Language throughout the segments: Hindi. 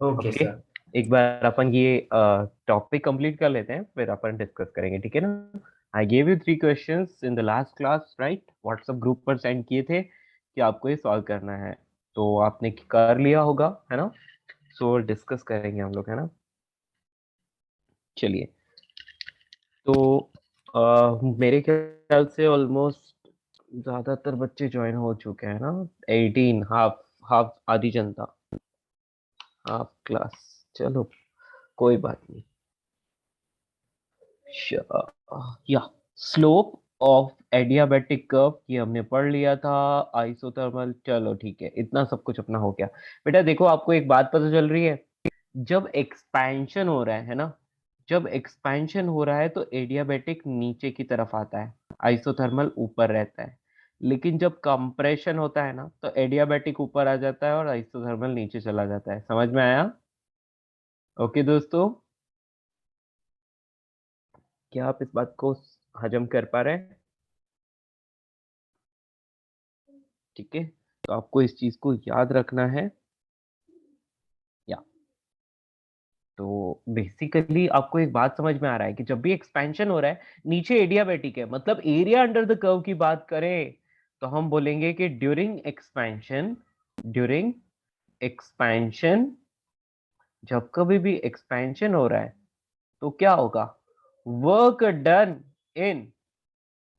Okay okay, sir. एक बार अपन ये टॉपिक कंप्लीट कर लेते हैं, फिर अपन डिस्कस करेंगे, ठीक है ना। I gave you 3 questions in the last class, right? WhatsApp group पर सेंड किए थे कि आपको ये सॉल्व करना है, तो आपने कर लिया होगा, है ना। सो डिस्कस करेंगे हम लोग, है ना। चलिए, तो मेरे ख्याल से ऑलमोस्ट ज्यादातर बच्चे ज्वाइन हो चुके हैं ना। 18, हाफ हाफ आधी जनता, हाफ क्लास। चलो, कोई बात नहीं। या स्लोप ऑफ एडियाबेटिक कर्व ये हमने पढ़ लिया था। आइसोथर्मल, चलो ठीक है, इतना सब कुछ अपना हो गया। बेटा देखो, आपको एक बात पता चल रही है, जब एक्सपेंशन हो रहा है ना, जब एक्सपेंशन हो रहा है तो एडियाबेटिक नीचे की तरफ आता है, आइसोथर्मल ऊपर रहता है। लेकिन जब कंप्रेशन होता है ना, तो एडियाबेटिक ऊपर आ जाता है और आइसोथर्मल नीचे चला जाता है। समझ में आया? ओके दोस्तों, क्या आप इस बात को हजम कर पा रहे हैं? ठीक है, तो आपको इस चीज को याद रखना है। या तो बेसिकली आपको एक बात समझ में आ रहा है कि जब भी एक्सपेंशन हो रहा है, नीचे एडियाबेटिक है, मतलब एरिया अंडर द कर्व की बात करें, तो हम बोलेंगे कि ड्यूरिंग एक्सपेंशन, जब कभी भी एक्सपेंशन हो रहा है तो क्या होगा? Work done in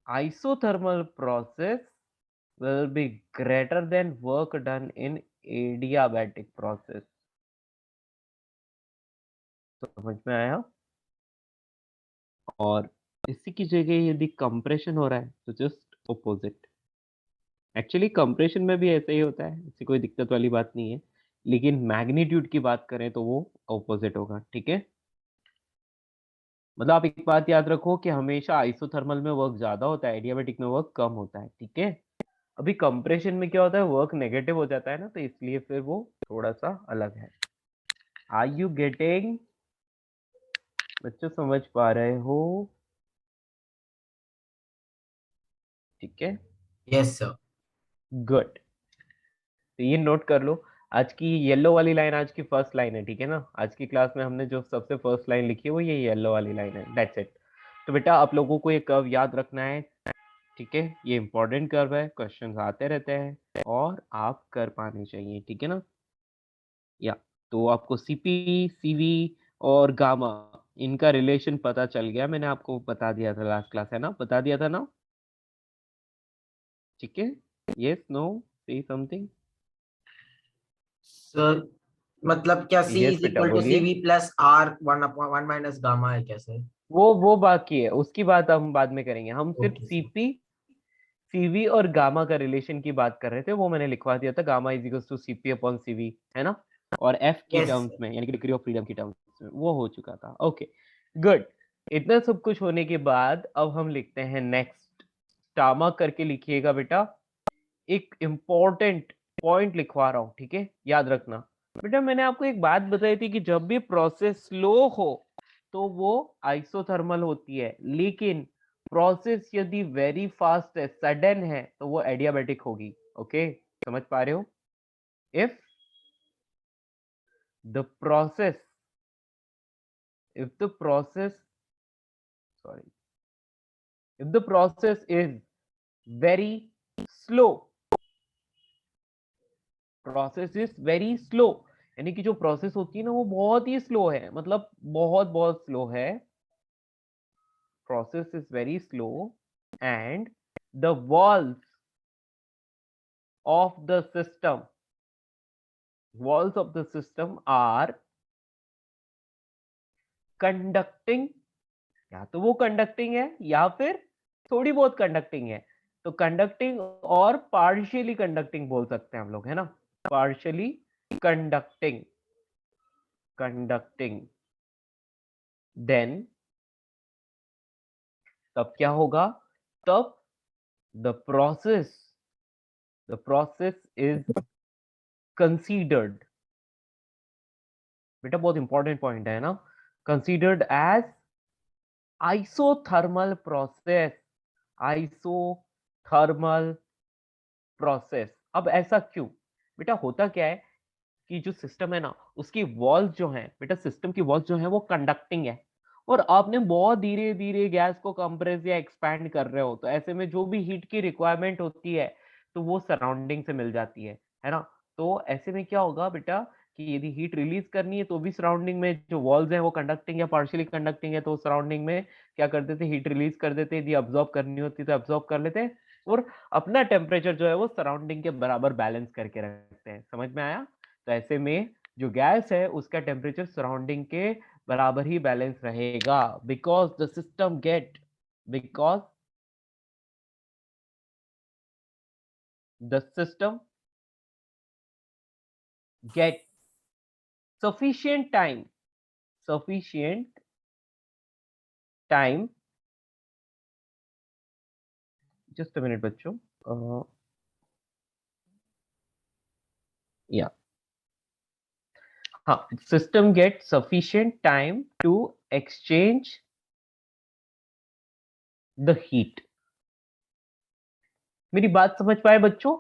isothermal process will be greater than work done in adiabatic process। तो समझ में आया? और इसी की जगह यदि कंप्रेशन हो रहा है तो जस्ट ऑपोजिट। एक्चुअली कंप्रेशन में भी ऐसा ही होता है, इससे कोई दिक्कत वाली बात नहीं है, लेकिन मैग्नीट्यूड की बात करें तो वो ऑपोजिट होगा, ठीक है। मतलब आप एक बात याद रखो कि हमेशा आइसोथर्मल में वर्क ज्यादा होता है, एडियाबेटिक में वर्क कम होता है, ठीक है। अभी कंप्रेशन में क्या होता है, वर्क नेगेटिव हो जाता है ना, तो इसलिए फिर वो थोड़ा सा अलग है। Are you getting? बच्चों समझ पा रहे हो? ठीक है, यस सर। गुड। तो ये नोट कर लो, आज की येलो वाली लाइन आज की फर्स्ट लाइन है, ठीक है ना। आज की क्लास में हमने जो सबसे फर्स्ट लाइन लिखी है वो ये येलो वाली लाइन है, दैट्स इट। तो बेटा आप लोगों को ये कर्व याद रखना है, ठीक है। ये इंपॉर्टेंट कर्व है, क्वेश्चंस आते रहते हैं और आप कर पाने चाहिए, ठीक है ना। या तो आपको सीपी, सीवी और गामा, इनका रिलेशन पता चल गया, मैंने आपको बता दिया था लास्ट क्लास, है ना, बता दिया था ना। ठीक है, yes, no, say something. Sir मतलब क्या सी यस इज बेटा इक्वल टू सी बोलिए। V plus R one one minus gamma है क्या सर? वो बाकी है, उसकी बात हम बाद में करेंगे, हम सिर्फ ओके सर। सीपी, सीवी और गामा का रिलेशन की बात कर रहे थे, वो मैंने लिखवा दिया था, gamma is equal to CP upon CV, है ना। और एफ की यस टर्म्स सर। में, यानी कि डिग्री ऑफ फ्रीडम की टर्म्स में वो हो चुका था। Okay, good. इतना सब कुछ होने के बाद अब हम लिखते हैं नेक्स्ट। टामा करके लिखिएगा बेटा, एक इंपॉर्टेंट पॉइंट लिखवा रहा हूं, ठीक है, याद रखना। बेटा मैंने आपको एक बात बताई थी कि जब भी प्रोसेस स्लो हो तो वो आइसोथर्मल होती है, लेकिन प्रोसेस यदि वेरी फास्ट है, सडन है, तो वो एडियाबेटिक होगी। ओके, समझ पा रहे हो? If the process, if the process, sorry, if the process is very slow, process is very slow, यानी कि जो प्रोसेस होती है ना वो बहुत ही स्लो है, मतलब बहुत बहुत स्लो है, process is very slow, and the walls of the system, walls of the system are conducting, या तो वो कंडक्टिंग है या फिर थोड़ी बहुत कंडक्टिंग है, तो कंडक्टिंग और पार्शियली कंडक्टिंग बोल सकते हैं हम लोग, है ना। पार्शियली कंडक्टिंग, कंडक्टिंग, देन तब क्या होगा? तब the process, the process is considered, बेटा बहुत इंपॉर्टेंट पॉइंट है ना, considered as isothermal process, isothermal process. अब ऐसा क्यों? बेटा होता क्या है कि जो सिस्टम है ना उसकी वॉल्स जो है बेटा, सिस्टम की वॉल्स जो है वो कंडक्टिंग है, और आपने बहुत धीरे धीरे गैस को कंप्रेस या एक्सपैंड कर रहे हो, तो ऐसे में जो भी हीट की रिक्वायरमेंट होती है तो वो सराउंडिंग से मिल जाती है ना। तो ऐसे में क्या होगा बेटा कि यदि हीट रिलीज करनी है तो भी सराउंडिंग में जो वॉल्स हैं वो कंडक्टिंग या पार्शियली कंडक्टिंग है, तो सराउंडिंग में क्या कर देते, हीट रिलीज कर देते, यदि अब्सॉर्ब करनी होती तो अब्सॉर्ब कर लेते, और अपना टेम्परेचर जो है वो सराउंडिंग के बराबर बैलेंस करके रखते हैं। समझ में आया? तो ऐसे में जो गैस है उसका टेम्परेचर सराउंडिंग के बराबर ही बैलेंस रहेगा, because the system get sufficient time sufficient time just a minute बच्चों, या हाँ, system get sufficient time to exchange the heat। मेरी बात समझ पाए बच्चों?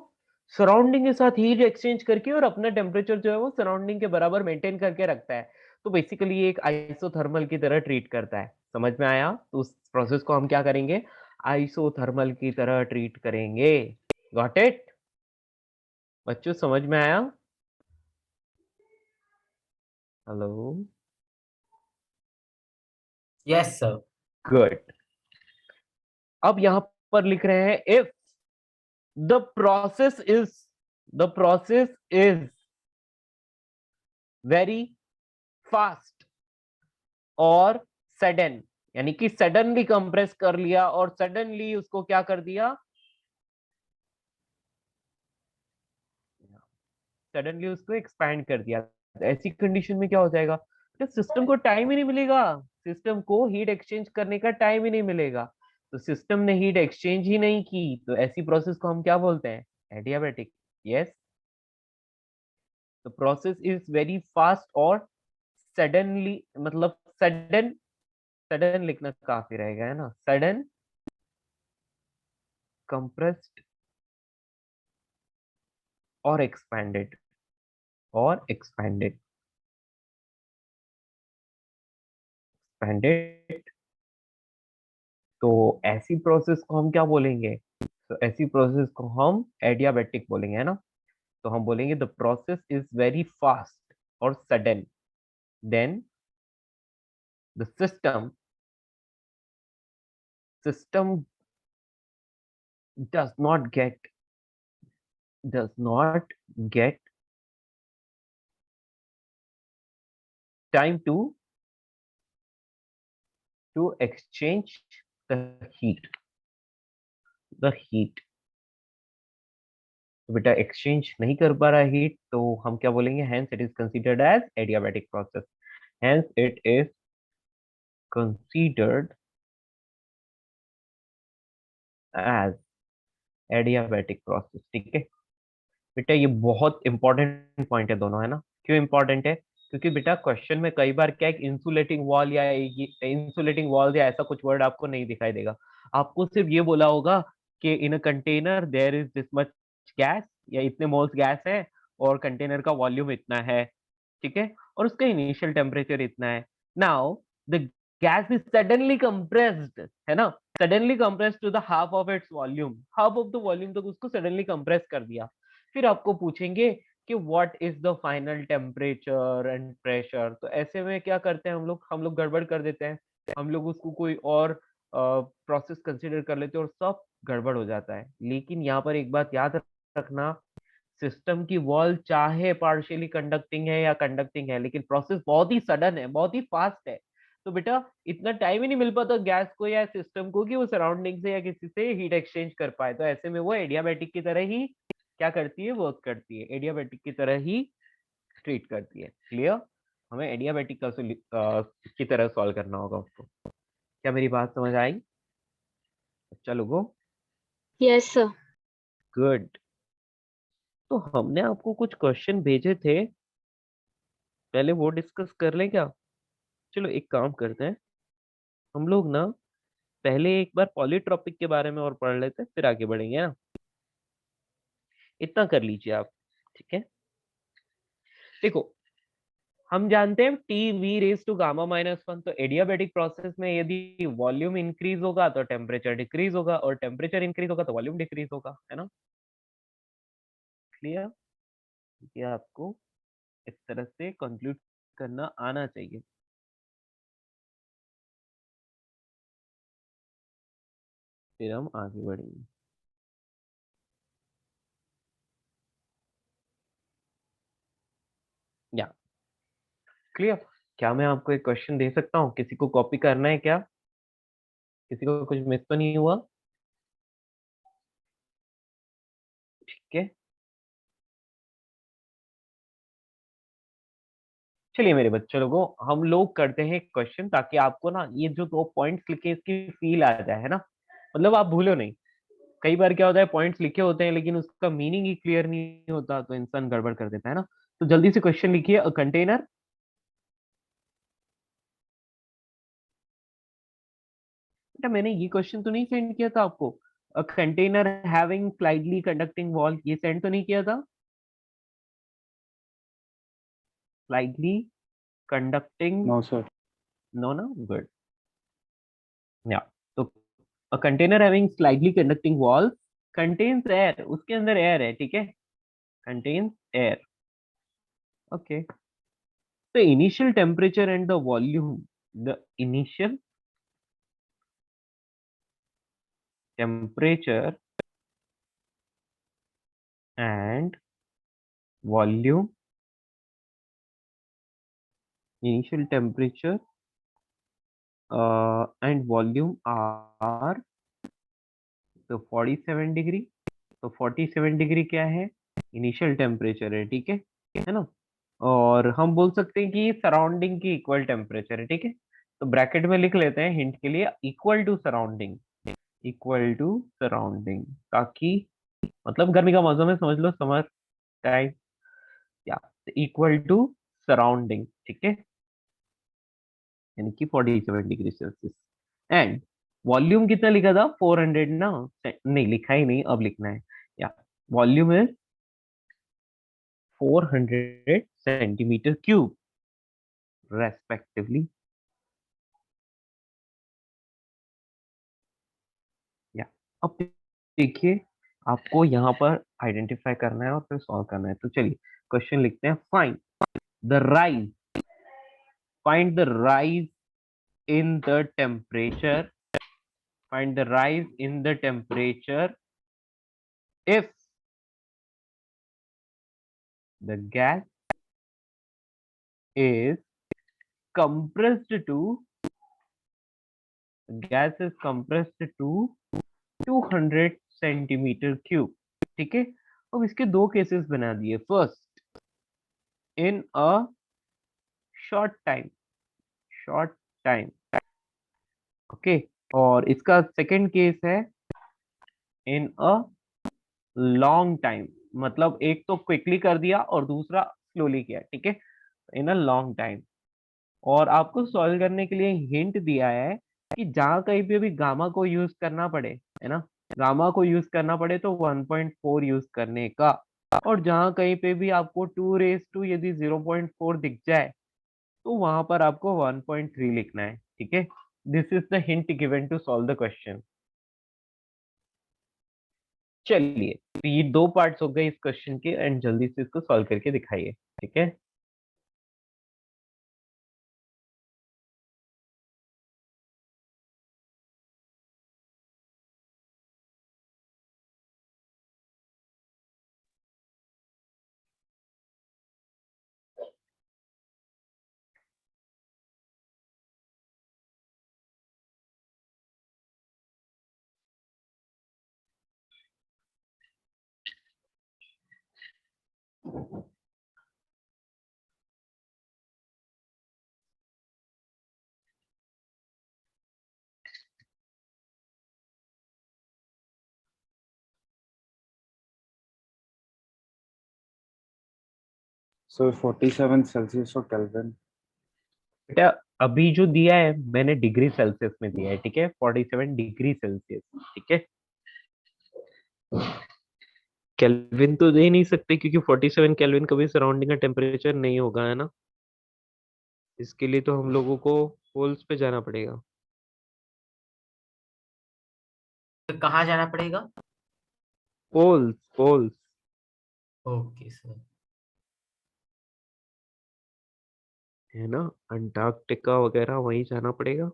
सराउंडिंग के साथ हीट एक्सचेंज करके और अपना टेम्परेचर जो है वो सराउंडिंग के बराबर मेंटेन करके रखता है, तो बेसिकली ये एक आइसोथर्मल की तरह ट्रीट करता है। समझ में आया? तो उस प्रोसेस को हम क्या करेंगे, आइसोथर्मल की तरह ट्रीट करेंगे। गॉट इट बच्चों, समझ में आया? Hello, yes sir. गुड। अब यहां पर लिख रहे हैं if the process is the process is very fast और सडन, यानी कि सडनली कंप्रेस कर लिया और सडनली उसको क्या कर दिया, सडनली उसको एक्सपैंड कर दिया, तो ऐसी कंडीशन में क्या हो जाएगा, तो सिस्टम को टाइम ही नहीं मिलेगा, सिस्टम को हीट एक्सचेंज करने का टाइम ही नहीं मिलेगा, तो सिस्टम ने हीट एक्सचेंज ही नहीं की, तो ऐसी प्रोसेस को हम क्या बोलते हैं, adiabatic. Yes, the process is very fast और सडनली, मतलब सडन, सडन लिखना काफी रहेगा है ना, सडन कंप्रेस्ड और एक्सपैंडेड और एक्सपैंडेड एक्सपैंडेड, तो ऐसी प्रोसेस को हम क्या बोलेंगे, तो ऐसी प्रोसेस को हम एडियाबैटिक बोलेंगे है ना। तो हम बोलेंगे the process is very fast और sudden, then the system does not get does not get time to exchange the heat the heat। तो बेटा एक्सचेंज नहीं कर पा रहा हीट, तो हम क्या बोलेंगे, hence it is considered as adiabatic process, hence it is considered as adiabatic process. ठीक है बेटा, ये बहुत इंपॉर्टेंट पॉइंट है दोनों, है ना। क्यों इंपॉर्टेंट है, क्योंकि बेटा क्वेश्चन में कई बार क्या, एक इंसुलेटिंग वॉल या इंसुलेटिंग वॉल या ऐसा कुछ वर्ड आपको नहीं दिखाई देगा, आपको सिर्फ ये बोला होगा कि in a container there is this much gas, या इतने मोल्स गैस है और कंटेनर का वॉल्यूम इतना है, ठीक है, और उसका इनिशियल टेम्परेचर इतना है। Now the gas is suddenly compressed, है ना, suddenly compressed to the half of its volume, half of the volume तक उसको सडनली कंप्रेस कर दिया। फिर आपको पूछेंगे कि what is the final temperature and pressure, तो ऐसे में क्या करते हैं हम लोग गड़बड़ कर देते हैं, हम लोग उसको कोई और प्रोसेस कंसीडर कर लेते हैं और सब गड़बड़ हो जाता है। लेकिन यहाँ पर एक बात याद रखना, सिस्टम की वॉल चाहे पार्शियली कंडक्टिंग है या कंडक्टिंग है, लेकिन प्रोसेस बहुत ही सडन है, बहुत ही फास्ट है, तो बेटा इतना टाइम ही नहीं मिल पाता गैस को या सिस्टम को कि वो सराउंडिंग से या किसी से हीट एक्सचेंज कर पाए, तो ऐसे में वो एडियाबैटिक की तरह ही क्या करती है, वर्क करती है, एडियाबैटिक की तरह ही ट्रीट करती है। क्लियर? हमें एडियाबैटिक का की तरह सॉल्व करना होगा उसको। क्या मेरी बात समझ आई? अच्छा लोगों, यस सर। गुड। तो हमने आपको कुछ क्वेश्चन भेजे थे, पहले वो डिस्कस कर लें क्या? चलो एक काम करते हैं, हम लोग ना पहले एक बार पॉलीट्रॉपिक के बारे में और पढ़ लेते हैं, फिर आगे बढ़ेंगे ना। इतना कर लीजिए आप, ठीक है। देखो हम जानते हैं T V raise to gamma minus one, तो एडियाबैटिक प्रोसेस में यदि वॉल्यूम इंक्रीज होगा तो टेम्परेचर डिक्रीज होगा, और टेम्परेचर इंक्रीज होगा तो वॉल्यूम डिक्रीज होगा, है ना? क्लियर? ये आपको इस तरह से कंक्लूड करना आना चाहिए। फिर हम आगे बढ़ेंगे। या क्लियर? क्या मैं आपको एक क्वेश्चन दे सकता हूँ? किसी को कॉपी करना है क्या? किसी को कुछ मिस तो नहीं हुआ? ठीक है, चलिए मेरे बच्चों लोगों, हम लोग करते हैं क्वेश्चन, ताकि आपको ना ये जो 2 पॉइंट्स लिखे इसकी फील आ जाए, है ना? मतलब आप भूलो नहीं। कई बार क्या होता है, पॉइंट्स लिखे होते हैं लेकिन उसका मीनिंग ही क्लियर नहीं होता, तो इंसान गड़बड़ कर देता है ना। तो जल्दी से क्वेश्चन लिखिए। अ कंटेनर, बेटा मैंने ये क्वेश्चन तो नहीं सेंड किया था आपको? A container having slightly conducting wall, ये सेंड तो नहीं किया था? Slightly conducting, No, sir. No ना? गुड। या तो a container having slightly conducting wall contains air, उसके अंदर एयर है, ठीक है? Contains air, okay. The initial temperature and the volume, the initial temperature and volume, initial temperature and volume are तो 47 डिग्री। तो 47 डिग्री क्या है? इनिशियल टेम्परेचर है, ठीक है ना? और हम बोल सकते हैं कि सराउंडिंग की इक्वल टेम्परेचर है, ठीक है? तो ब्रैकेट में लिख लेते हैं हिंट के लिए, equal to surrounding, equal to surrounding, ताकि मतलब गर्मी का मौसम है, समझ लो समर टाइम, या इक्वल टू सराउंडिंग, ठीक है? यानी कि 47 डिग्री सेल्सियस। एंड वॉल्यूम कितना लिखा था? 400 ना? नहीं लिखा ही नहीं, अब लिखना है। या volume is 400 centimetre cube respectively. या अब देखिए, आपको यहाँ पर आइडेंटिफाई करना है और फिर सॉल्व करना है। तो चलिए क्वेश्चन लिखते हैं। Find the rise, find the rise in the temperature, find the rise in the temperature if the gas is compressed to, gas is compressed to 200 centimetre cube, ठीक है? अब इसके दो केसेस बना दिए। First, in a short time, short time, okay. और इसका सेकंड केस है इन अ लॉन्ग टाइम, मतलब एक तो क्विकली कर दिया और दूसरा स्लोली किया, ठीक है? इन अ लॉन्ग टाइम। और आपको सॉल्व करने के लिए हिंट दिया है कि जहां कहीं पे भी गामा को यूज करना पड़े, है ना, गामा को यूज करना पड़े तो 1.4 यूज करने का, और जहां कहीं पे भी आपको 2 रेज टू यदि 0.4 दिख जाए तो वहां पर आपको 1.3 लिखना है, ठीक है? This is the hint given to solve the question. चलिए, तो ये दो पार्ट्स हो गए इस क्वेश्चन के, एंड जल्दी से इसको सॉल्व करके दिखाइए, ठीक है? So 47 Celsius or Kelvin. बेटा अभी जो दिया है मैंने डिग्री सेल्सियस में दिया है, ठीक है? 47 डिग्री सेल्सियस, ठीक है? केल्विन तो दे नहीं सकते क्योंकि 47 केल्विन कभी सराउंडिंग का टेम्परेचर नहीं होगा, है ना। इसके लिए तो हम लोगों को पोल्स पे जाना पड़ेगा। तो कहाँ जाना पड़ेगा? Poles poles. Okay sir. है ना, अंटार्कटिका वगैरह वहीं जाना पड़ेगा।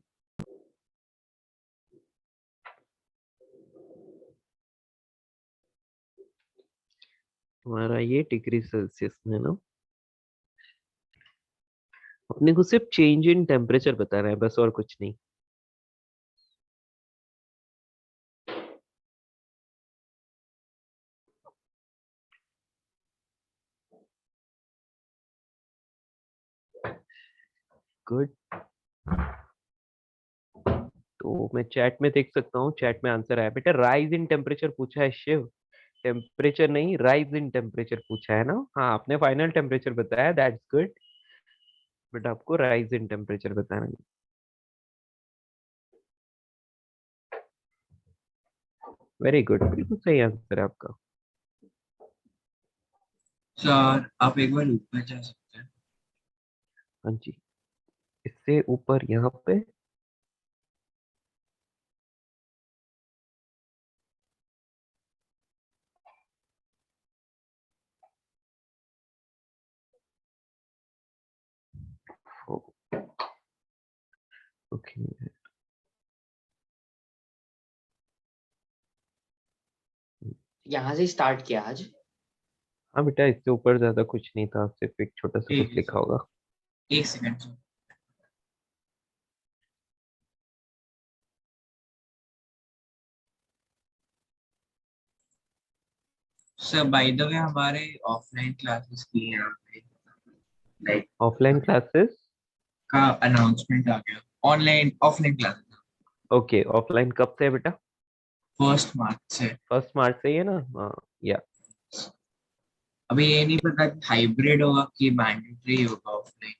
हमारा ये डिग्री सेल्सियस में ना, अपने को सिर्फ चेंज इन टेम्परेचर बताना है बस, और कुछ नहीं। गुड। तो मैं चैट में देख सकता हूँ, चैट में आंसर आया बेटा, राइज इन टेम्परेचर पूछा है शिव, टेम्परेचर नहीं, राइज इन टेम्परेचर पूछा है ना। हाँ, आपने फाइनल टेम्परेचर बताया, दैट्स गुड, बट आपको राइज इन टेम्परेचर बताना है। वेरी गुड, बिल्कुल सही आंसर है आपका। सर आप एक बार ऊपर जा सकते हैं? हाँ जी, इससे ऊपर यहाँ पे। ओके, यहाँ से स्टार्ट किया आज। हाँ बेटा, इससे ऊपर ज्यादा कुछ नहीं था, सिर्फ एक छोटा सा ठीक कुछ है लिखा सर, होगा। 1 second sir. Sir by the way हमारे ऑफलाइन क्लासेस की है यहाँ पे, लाइक ऑफलाइन क्लासेस। का अनाउंसमेंट आ गया। Online offline classes okay, offline कब से है बेटा? 1 मार्च से। 1 मार्च से ही है ना। हाँ, या अभी ये नहीं पता हाइब्रिड होगा कि मैंडेटरी होगा ऑफलाइन।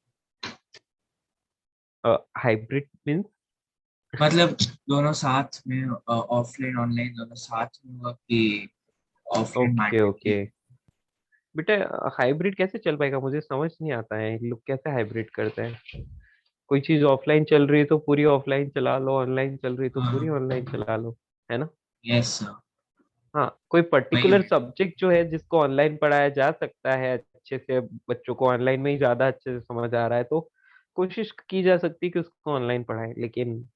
Hybrid means? मतलब दोनों साथ में, ऑफलाइन ऑनलाइन दोनों साथ में होगा कि ऑफलाइन ओके मैंडेटरी? ओके बेटा, हाइब्रिड कैसे चल पाएगा, मुझे समझ नहीं आता है ये लोग कैसे हाइब्रिड करते हैं। कोई चीज ऑफलाइन चल रही है तो पूरी ऑफलाइन चला लो, ऑनलाइन चल रही है तो पूरी ऑनलाइन चला लो, है ना। Yes sir. हाँ, कोई वही पर्टिकुलर सब्जेक्ट जो है जिसको ऑनलाइन पढ़ाया जा सकता है अच्छे से, बच्चों को ऑनलाइन में ही ज्यादा अच्छे से समझ आ रहा है, तो कोशिश की जा सकती है कि उसको ऑनलाइन पढ़ाए, लेकिन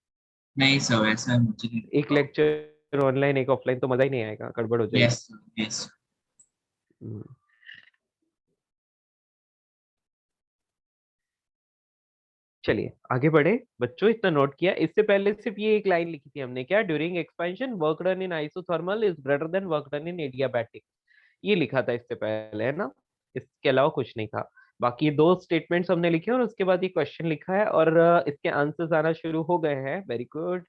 नहीं सर, वैसा मुझे नहीं एक लगता। लेक्चर ऑनलाइन एक ऑफलाइन तो मजा ही नहीं आएगा, गड़बड़ हो जाएगी। Yes sir, yes. हम्म, चलिए आगे बढ़े बच्चों, इतना नोट किया। इससे पहले सिर्फ ये एक लाइन लिखी थी हमने, क्या, during expansion work done in isothermal is greater than work done in adiabatic, ये लिखा था इससे पहले, है ना। इसके अलावा कुछ नहीं था। बाकी ये दो स्टेटमेंट्स हमने लिखे और उसके बाद ये क्वेश्चन लिखा है, और इसके आंसर्स आना शुरू हो गए हैं। वेरी गुड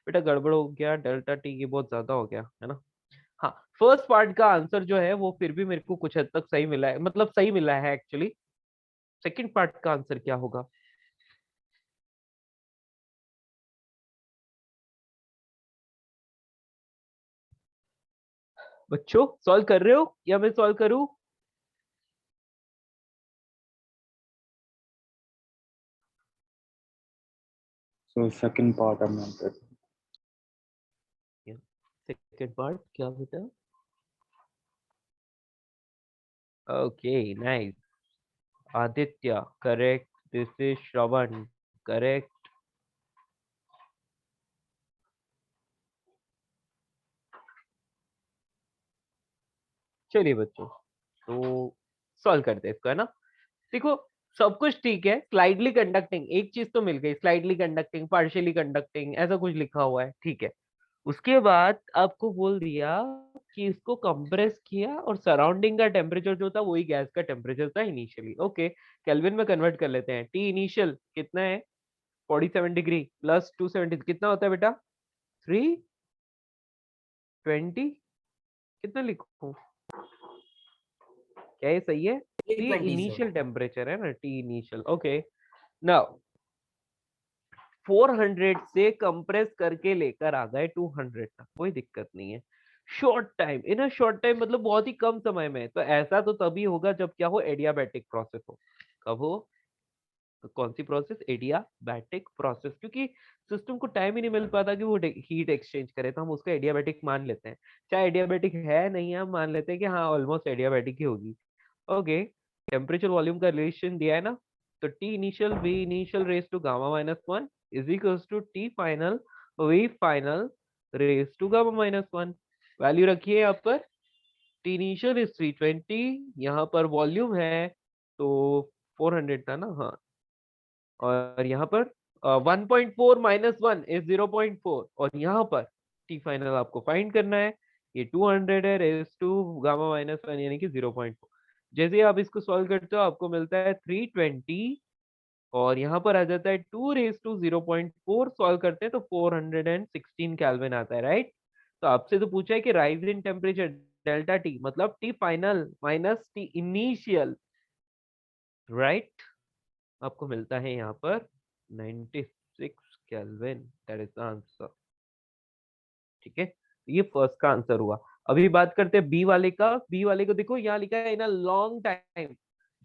बेटा, गड़बड़ हो गया, डेल्टा टी ये बहुत ज्यादा हो गया, है ना। हाँ, फर्स्ट पार्ट का आंसर जो है वो फिर भी मेरे को कुछ हद तक सही मिला है, मतलब सही मिला है एक्चुअली। सेकंड पार्ट का आंसर क्या होगा बच्चों, सॉल्व कर रहे हो या मैं सॉल्व करूं? So second part I'm not good. Second part क्या बेटा? Okay, nice. Aditya correct, this is Shravan correct. चलिए बच्चों, तो सॉल्व करते हैं इसको, है ना। देखो, सब कुछ ठीक है, स्लाइडली कंडक्टिंग एक चीज तो मिल गई, स्लाइडली कंडक्टिंग, पार्शियली कंडक्टिंग, ऐसा कुछ लिखा हुआ है, ठीक है। उसके बाद आपको बोल दिया कि इसको कंप्रेस किया और सराउंडिंग का टेम्परेचर जो था वही गैस का टेम्परेचर था इनिशियली। ओके, केल्विन में कन्वर्ट कर लेते हैं। टी इनिशियल कितना है? 47 डिग्री प्लस 270 कितना होता है बेटा? 320। कितना लिखूं, क्या ये सही है? T 320 sir. इनिशियल टेम्परेचर है ना, टी इनिशियल। ओके, नाउ 400 से कंप्रेस करके लेकर आ गए 200 तक, कोई दिक्कत नहीं है। Short time, in a short time मतलब बहुत ही कम समय में। तो ऐसा तो तभी होगा जब क्या हो, एडियाबैटिक प्रोसेस हो। कब हो? तो कौन सी प्रोसेस? एडियाबैटिक प्रोसेस, क्योंकि सिस्टम को टाइम ही नहीं मिल पाता कि वो हीट एक्सचेंज करे, तो हम उसको एडियाबैटिक मान लेते हैं। चाहे एडियाबैटिक है नहीं है, हम मान लेते हैं कि हाँ ऑलमोस्ट एडियाबैटिक ही होगी। ओके, टेम्परेचर वॉल्यूम का रिलेशन दिया है ना, तो T initial V initial raise to gamma minus one is equals to T final V final raise to gamma minus one. Value रखिए यहाँ पर, टी इनिशियल इज 320, यहाँ पर वॉल्यूम है तो 400 था ना, हाँ, और यहाँ पर 1.4 माइनस वन इज 0.4, और यहाँ पर टी फाइनल आपको फाइंड करना है, ये 200 है raise to gamma minus one यानी कि 0.4। जैसे ही आप इसको सॉल्व करते हो आपको मिलता है 320, और यहाँ पर आ जाता है 2 रेज टू 0.4, सॉल्व करते हैं तो 416 केल्विन आता है, राइट। तो आपसे तो पूछा है कि rise in temperature delta T मतलब T final minus T initial, right. आपको मिलता है यहाँ पर 96 kelvin, that is the answer. ठीक है, ये फर्स्ट का आंसर हुआ। अभी बात करते हैं बी वाले का। बी वाले को देखो, यहाँ लिखा है इन अ लॉन्ग टाइम।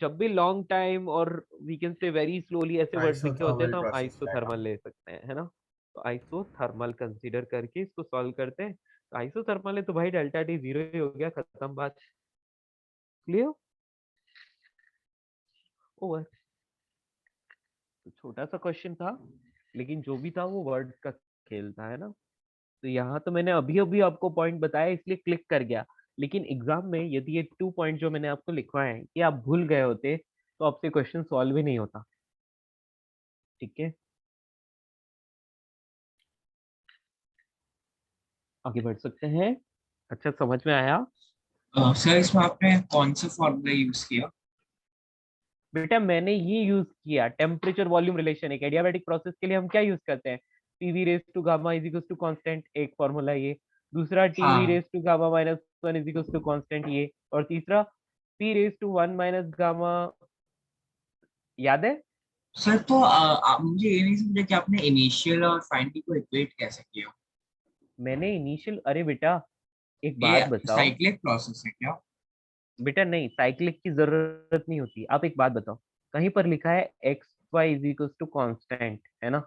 जब भी लॉन्ग टाइम और we can say very slowly ऐसे वर्ड्स लिखे होते हैं आइसोथर्मल तो हम प्रोसेस रहेगा। आइसोथर्मल ले सकते हैं, है ना। तो आइसोथर्मल कंसीडर करके इसको सॉल्व करते हैं। तो आइसोथर्मल है तो भाई डेल्टा टी जीरो ही हो गया, खत्म बात, क्लियर, ओवर। तो छोटा सा क्वेश्चन था, लेकिन जो भी था वो वर्ड्स का खेल था, है ना। तो यहाँ तो मैंने अभी अभी आपको पॉइंट बताया इसलिए क्लिक कर गया, लेकिन एग्जाम में यदि ये 2 पॉइंट जो मैंने आपको लिखवाए हैं ये आप भूल गए होते तो आपसे क्वेश्चन सॉल्व ही नहीं होता। ठीक है, आगे बढ़ सकते हैं। अच्छा, समझ में आया? सर इसमें आपने कौन सा फॉर्मूला यूज किया? बेटा मैंने ये यूज किया टेम्परेचर वॉल्यूम रिलेशन। एक एडियाबैटिक प्रोसेस के लिए हम क्या यूज करते हैं? PV raise to gamma is equals to constant, एक फॉर्मूला ये। दूसरा टीवी हाँ raise to gamma minus one is equals to constant, ये। और तीसरा P raise to one minus gamma, याद है? सर, तो मुझे ये नहीं समझा कि आपने इनिशियल और फाइनल को इक्वेट कैसे किया। मैंने इनिशियल, अरे बेटा एक बात ये बताओ। साइक्लिक प्रोसेस है क्या? बेटा नहीं, साइक्लिक की जरूरत नहीं होती। आप एक बात बताओ, कहीं पर लिखा है X Y is equals to constant, है ना,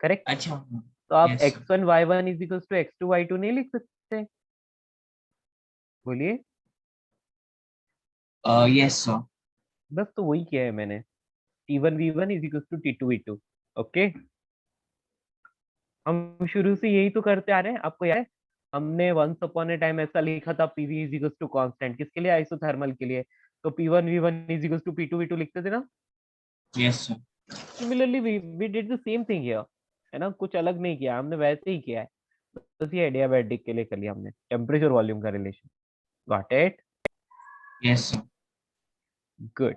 करेक्ट। अच्छा, हाँ। तो आप yes sir. X one Y one is equals to X two Y two नहीं लिख सकते? बोलिए। Yes sir. बस तो वही किया है मैंने, T one V one is equals to T two V two. Okay, हम शुरू से यही तो करते आ रहे हैं, आपको याद है? हमने वंस अपॉन ए टाइम ऐसा लिखा था, PV is equals to constant, किसके लिए? आइसोथर्मल के लिए। तो P one V one is equals to P two V two लिखते थे ना। Yes sir. Similarly we did the same thing here, है ना, कुछ अलग नहीं किया हमने, वैसे ही किया है। बस ये एडियाबैटिक के लिए कर लिया हमने, टेम्परेचर वॉल्यूम का relation. Got it? Yes sir. Good.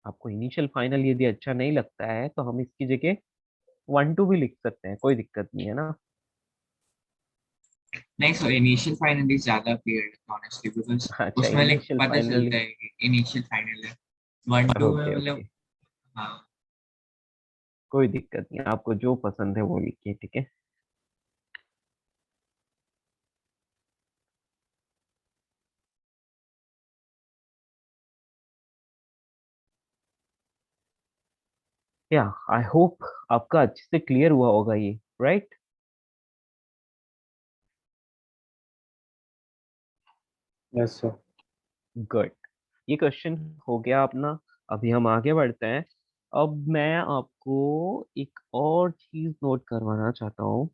आपको इनिशियल फाइनल यदि अच्छा नहीं लगता है तो हम इसकी जगह 1 2 भी लिख सकते हैं, कोई दिक्कत नहीं है ना। नहीं सर, इनिशियल फाइनल इज ज्यादा क्लियर है ऑनेस्टली, बिकॉज अच्छा, उसमें लाइक इनिशियल पता फाइनल। चलता है कि इनिशियल फाइनल है। 1 2 में ओके मतलब। ओके, हाँ। कोई दिक्कत नहीं, आपको जो पसंद है वो लिखिए, ठीक है। या आई होप आपका अच्छे से क्लियर हुआ होगा ये, राइट? Yes, sir. गुड, ये क्वेश्चन हो गया अपना। अभी हम आगे बढ़ते हैं। अब मैं आपको एक और चीज नोट करवाना चाहता हूँ।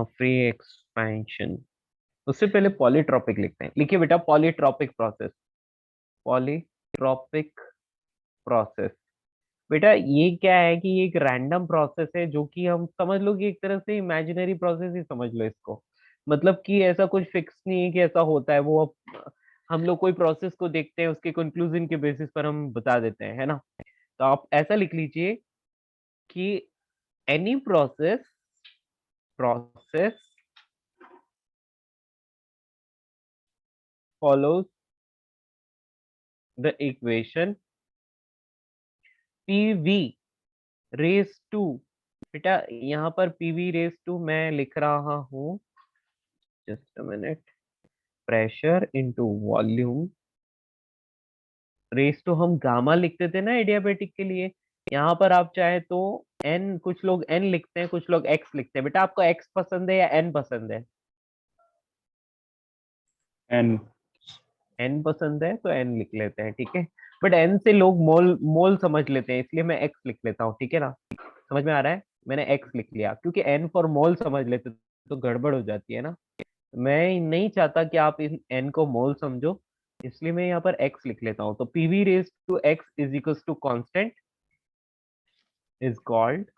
फ्री एक्सपेंशन, उससे पहले पॉलीट्रॉपिक लिखते हैं। लिखिए बेटा, पॉलीट्रॉपिक प्रोसेस। पॉलीट्रॉपिक प्रोसेस, बेटा ये क्या है कि ये एक रैंडम प्रोसेस है, जो कि हम समझ लो कि एक तरह से इमेजिनरी प्रोसेस ही समझ लो इसको। मतलब कि ऐसा कुछ फिक्स नहीं है कि ऐसा होता है, वो अब हम लोग कोई प्रोसेस को देखते हैं उसके कंक्लूजन के बेसिस पर हम बता देते हैं, है ना। तो आप ऐसा लिख लीजिए कि any process process follows the equation PV raise to, बेटा यहाँ पर पीवी रेस टू मैं लिख रहा हूँ, just a minute, pressure into volume. Raise to हम गामा लिखते थे ना एडियाबेटिक के लिए, यहाँ पर आप चाहे तो एन, कुछ लोग एन लिखते हैं, कुछ लोग एक्स लिखते हैं। बेटा आपको एक्स पसंद है या एन पसंद है? एन। एन पसंद है तो एन लिख लेते हैं, ठीक है। बट एन से लोग मोल मोल समझ लेते हैं, इसलिए मैं एक्स लिख लेता हूँ, ठीक है ना। समझ में आ रहा है? मैंने एक्स लिख लिया क्योंकि एन फॉर मोल समझ लेते तो गड़बड़ हो जाती है ना। मैं नहीं चाहता कि आप इन एन को मोल समझो, इसलिए मैं यहाँ पर एक्स लिख लेता हूँ। तो PV raise to X is equals to constant is called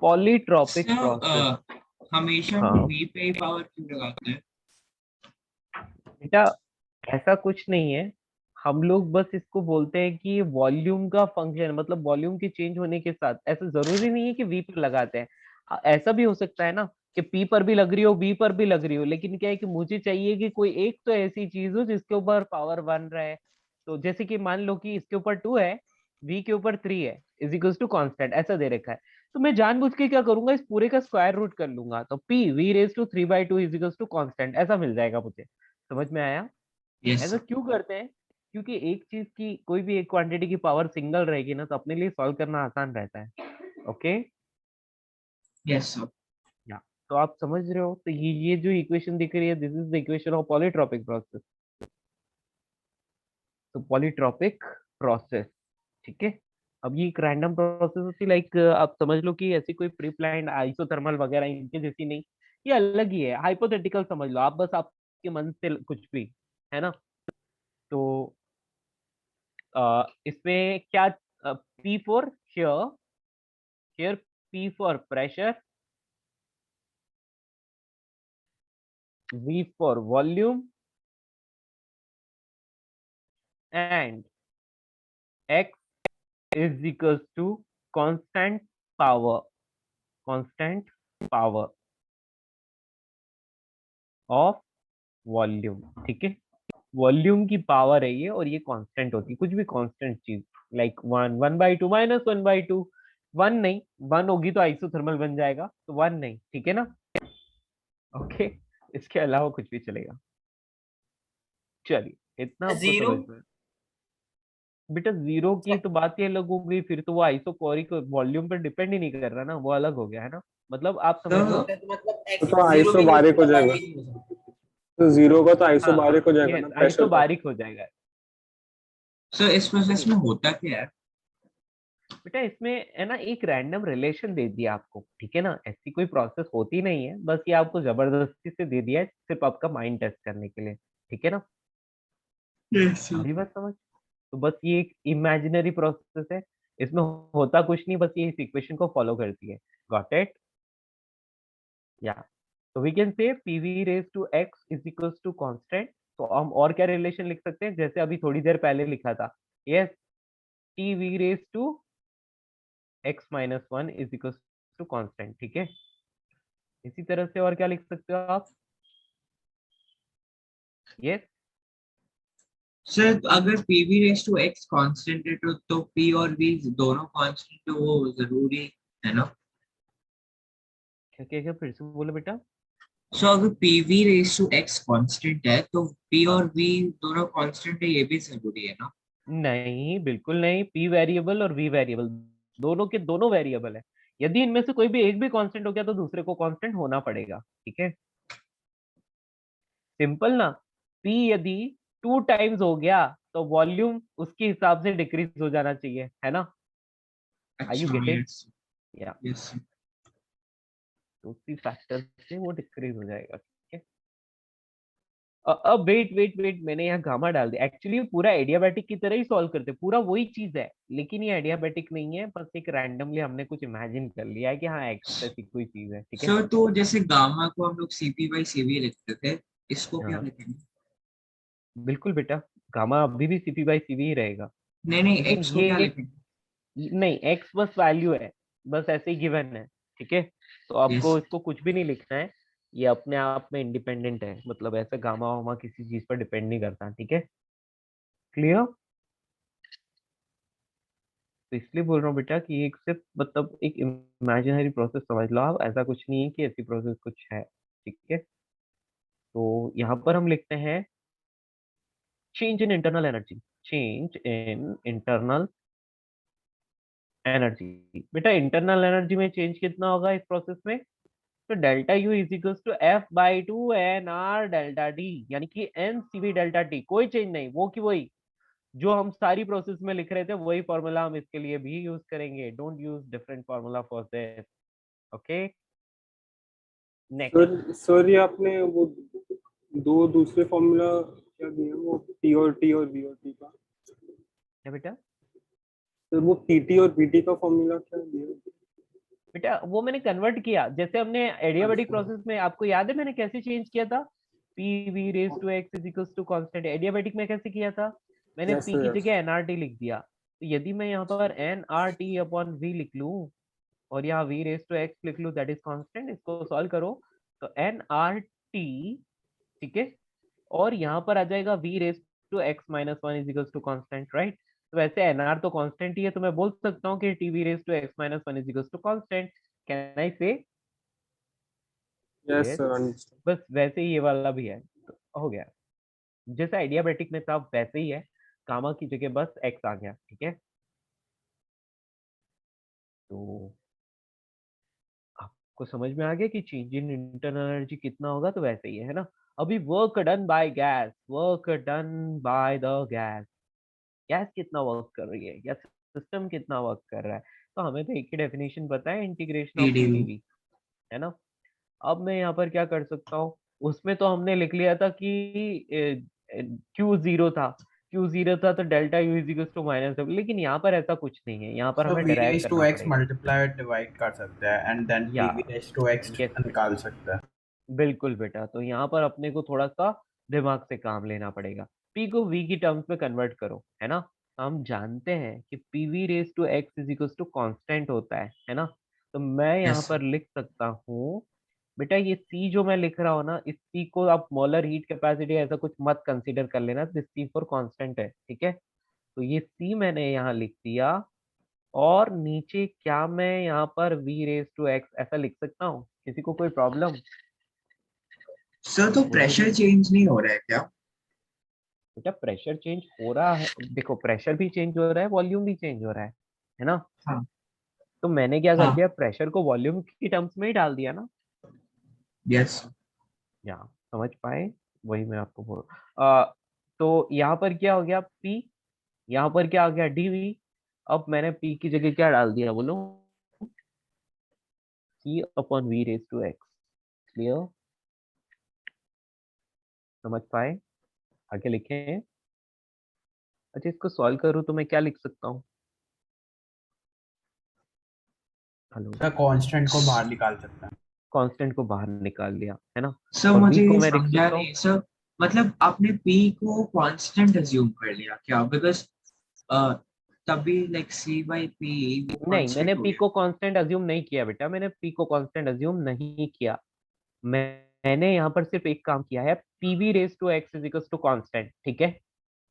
polytropic process. Sir हमेशा हाँ हम v पे ही पावर क्यों लगाते हैं? बेटा ऐसा कुछ नहीं है, हम लोग बस इसको बोलते हैं कि वॉल्यूम का फंक्शन, मतलब वॉल्यूम के चेंज होने के साथ, ऐसा जरूरी नहीं है कि वी पर लगाते हैं। ऐसा भी हो सकता है ना कि पी पर भी लग रही हो, वी पर भी लग रही हो, लेकिन क्या है कि मुझे चाहिए कि कोई एक तो ऐसी चीज हो जिसके ऊपर पावर 1 रहे। तो जैसे कि मान लो कि इसके ऊपर 2 है, वी के ऊपर 3 है, इज इक्वल्स टू कांस्टेंट ऐसा दे रखा है। तो मैं जानबूझ के क्या करूंगा, इस पूरे का स्क्वायर रूट कर लूंगा, तो P V raise to 3/2 is equals to constant ऐसा मिल जाएगा मुझे। समझ में आया? यस ऐसा क्यों करते हैं? क्योंकि एक चीज की, कोई भी एक क्वांटिटी की पावर सिंगल रहेगी ना, तो अपने लिए सॉल्व करना आसान रहता है। Okay, yes sir. या तो आप समझ रहे हो, तो ये जो इक्वेशन दिख रही है, this is the equation of polytropic process. तो पॉलीट्रॉपिक प्रोसेस, ठीक है। अब ये एक रैंडम प्रोसेस होती, लाइक आप समझ लो कि ऐसी कोई प्री प्लान्ड आइसोथर्मल वगैरह इनके जैसी नहीं, ये अलग ही है, हाइपोथेटिकल समझ लो आप, बस आपके मन से कुछ भी, है ना। तो इसमें क्या, P for here, here P for pressure, V for volume, and X is equals to constant power, constant power of volume, ठीक है। वॉल्यूम की पावर है ये, और ये कांस्टेंट होती है, कुछ भी कांस्टेंट चीज, लाइक 1/2 -1/2, 1 नहीं, 1 होगी तो आइसोथर्मल बन जाएगा, तो 1 नहीं, ठीक है ना। ओके, इसके अलावा कुछ भी चलेगा। चलिए इतना आपको जीरो। समझ में। बेटा जीरो की तो बात ही अलग हो गई, फिर तो वो आइसोकोरिक वॉल्यूम पर डिपेंड ही नहीं कर रहा ना, वो अलग हो गया है ना। मतलब आप समझ लो, तो तो मतलब तो जीरो भी नहीं हो आइसोबारिक हो सकता, वन जाएगा, भी नहीं हो सकता। तो जीरो का तो हाँ हाँ, आइसोबारिक हो जाएगा ना यस प्रेशर का। आइसोबारिक हो जाएगा। सर इस प्रोसेस में होता क्या है? बेटा इसमें है ना, एक रैंडम रिलेशन दे दिया आपको, ठीक है ना, ऐसी कोई प्रोसेस होती नहीं है, बस ये आपको जबरदस्ती से दे दिया है, सिर्फ आपका माइंड टेस्ट करने के लिए, ठीक है ना। Yes sir. अभी बात समझ। तो बस ये एक इमेजिनरी प्रोसेस है, इसमें होता कुछ नहीं, बस ये इस इक्वेशन को फॉलो करती है। Got it? या तो we can say PV raise to X is equals to constant. तो हम और क्या रिलेशन लिख सकते हैं, जैसे अभी थोड़ी देर पहले लिखा था, yes, T V raise to x-1 is equals to constant, ठीक है। इसी तरह से और क्या लिख सकते हो आप, यस। सर अगर p v raise to x constant है तो p और v दोनों कांस्टेंट, तो वो जरूरी है ना? क्या क्या क्या, फिर से बोलो बेटा। सो अगर p v raise to x constant है तो p हाँ, और v दोनों कांस्टेंट है, ये भी जरूरी है ना? नहीं बिल्कुल नहीं, p वेरिएबल और v वेरिएबल दोनों के दोनों वेरिएबल है। यदि इनमें से कोई भी एक भी कांस्टेंट हो गया तो दूसरे को कांस्टेंट होना पड़ेगा, ठीक है। सिंपल ना। p यदि 2 टाइम्स हो गया तो वॉल्यूम उसके हिसाब से डिक्रीज हो जाना चाहिए, है ना। आई यू अच्छा गेट इट? यस। या यस तो उसी फैक्टर से वो डिक्रीज हो जाएगा, ठीक है। अब वेट वेट वेट, मैंने यहाँ गामा डाल दिया, एक्चुअली पूरा एडियाबैटिक की तरह ही सॉल्व करते, पूरा वही चीज है, लेकिन ये एडियाबैटिक नहीं है, बस एक रैंडमली हमने कुछ इमेजिन कर लिया है कि हाँ एक्स ऐसी कोई चीज है, ठीक है। सर, तो जैसे गामा को हम लोग cp बाई cv लिखते थे, इसको क्या हाँ लिखेंगे? बिल्कुल बेटा, गामा अभी भी सीपी बाई सीवी ही रहेगा, नहीं नहीं, लेकिन x को ये क्या एक, लिखेंगे? नहीं एक्स बस वैल्यू है, बस ऐसे ही गिवन है, ठीक है। तो यस। आपको इसको कुछ भी नहीं लिखना है, ये अपने आप में इंडिपेंडेंट है, मतलब ऐसा गामा वामा किसी चीज पर डिपेंड नहीं करता, ठीक है। क्लियर? तो इसलिए बोल रहा हूँ बेटा कि एक सिर्फ मतलब एक इमेजिनरी प्रोसेस समझ लो आप, ऐसा कुछ नहीं है कि ऐसी प्रोसेस कुछ है, ठीक है। तो यहाँ पर हम लिखते हैं change in internal energy, change in internal energy. बेटा इंटरनल एनर्जी में चेंज कितना होगा इस प्रोसेस में? तो delta U is equal to F by two N R delta D, यानी कि N C V delta T, कोई चेंज नहीं, वो की वही जो हम सारी प्रोसेस में लिख रहे थे वही फॉर्मूला हम इसके लिए भी यूज करेंगे। Don't use different formula for this, okay. Next sir ये आपने वो दो दूसरे फॉर्मूला क्या दिए हैं, वो टी और वी और टी का? क्या बेटा? सर वो पीटी और बीटी का फॉर्मूला क्या दिया? बेटा वो मैंने कन्वर्ट किया, जैसे हमने एडियाबैटिक अच्छा। प्रोसेस में, आपको याद है मैंने कैसे चेंज किया था? P V raise to X is equal to constant, adiabatic में कैसे किया था? मैंने यस पी सर, की यस। जगह एनआरटी लिख दिया। तो यदि मैं यहाँ पर N R T upon V लिख लूं और यहाँ वी रेज टू एक्स लिख लूं, दैट इज कांस्टेंट, इसको सॉल्व करो तो एन आर टी, ठीक है, और यहाँ पर आ जाएगा V raise to X minus one is equal to constant, right. तो वैसे एनआर तो कांस्टेंट ही है, तो मैं बोल सकता हूँ कि T V raise to X minus one is equal to constant. Can I say yes yes? Sir, understand. बस वैसे ही ये वाला भी है, तो हो गया। जैसा आइडियाबैटिक में था वैसे ही है, गामा की जगह बस एक्स आ गया, ठीक है। तो आपको समझ में आ गया कि चेंज इन इंटरनल एनर्जी कितना होगा, तो वैसे ही है ना। अभी work done by gas, work done by the gas, gas कितना वर्क कर रही है या सिस्टम कितना वर्क कर रहा है, तो हमें तो एक ही डेफिनेशन पता है, इंटीग्रेशन ऑफ PdV। पीवी, है ना। अब मैं यहाँ पर क्या कर सकता हूँ, उसमें तो हमने लिख लिया था कि क्यू जीरो था, क्यू जीरो था तो delta U is equal to minus, लेकिन यहाँ पर ऐसा कुछ नहीं है, यहाँ पर So हमें v डिराइव raised to करना x पड़ेगा। multiply और divide कर सकते हैं and then या pv raised to x yes बेटा, निकाल सकते हैं। बिल्कुल बेटा, तो यहाँ पर अपने को थोड़ा सा दिमाग से काम लेना पड़ेगा। p को v की टर्म्स में कन्वर्ट करो, है ना। हम जानते हैं कि pv raise to x is equal to constant होता है ना। तो मैं यहाँ Yes, पर लिख सकता हूँ बेटा, ये c जो मैं लिख रहा हूँ ना, इस c को आप मोलर हीट कैपेसिटी ऐसा कुछ मत कंसीडर कर लेना, दिस c फॉर कांस्टेंट है, ठीक है। तो ये c मैंने यहाँ लिख दिया, और नीचे क्या मैं यहाँ पर v रेज टू x ऐसा लिख सकता हूँ? किसी को कोई प्रॉब्लम? सर तो बोलो प्रेशर जी। चेंज नहीं हो रहा है क्या? बेटा प्रेशर चेंज हो रहा है, देखो प्रेशर भी चेंज हो रहा है, वॉल्यूम भी चेंज हो रहा है ना। हाँ तो मैंने क्या कर हाँ। दिया, प्रेशर को वॉल्यूम की टर्म्स में ही डाल दिया ना। यस। या समझ पाए? वही मैं आपको बोल तो यहाँ पर क्या हो गया P, यहाँ पर क्या आ गया dV। अब मैंने P की जगह क्या डाल दिया बोलो? C upon V raise to x। Clear? समझ पाए? आगे लिखें। अच्छा इसको सॉल्व करूँ तो मैं क्या लिख सकता हूँ? हेलो, सर कांस्टेंट को बाहर निकाल सकते हैं। कांस्टेंट को बाहर निकाल लिया, है ना। सर और मुझे V को ये मैं लिख समझा सकता हूँ, नहीं सर, मतलब आपने P को कांस्टेंट अज्यूम कर लिया क्या? बिकॉज तभी लाइक C by P वो नहीं मैंने कांस्टेंट हो P गया। को कांस्टेंट अज्यूम नहीं किया बेटा, मैंने P को कांस्टेंट अज्यूम नहीं किया। मैंने यहाँ पर सिर्फ एक काम किया है, PV raise to x is equal to constant, ठीक है।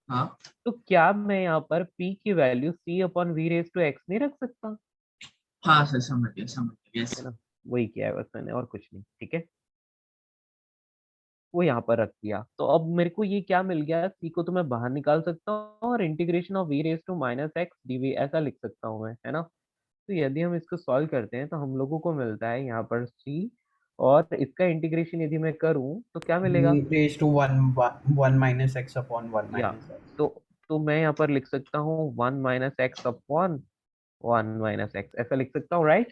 हाँ तो क्या मैं यहाँ पर P की value C upon V raise to x नहीं रख सकता? हाँ सर, समझ गया समझ गया। यस। है ना, वही किया है बस मैंने, और कुछ नहीं, ठीक है। वो यहाँ पर रख दिया, तो अब मेरे को ये क्या मिल गया, C को तो मैं बाहर निकाल सकता हूँ और integration of V raise to minus X dv ऐसा लिख सकता हूँ मैं, है ना। तो यदि हम इसको सॉल्व करते हैं तो हम लोगों को मिलता है यहाँ पर C, और इसका इंटीग्रेशन यदि मैं करूँ तो क्या मिलेगा? v raised to 1 minus x upon 1 या minus x। तो मैं यहाँ पर लिख सकता हूँ 1 minus x upon 1 minus x, ऐसा लिख सकता हूँ, right.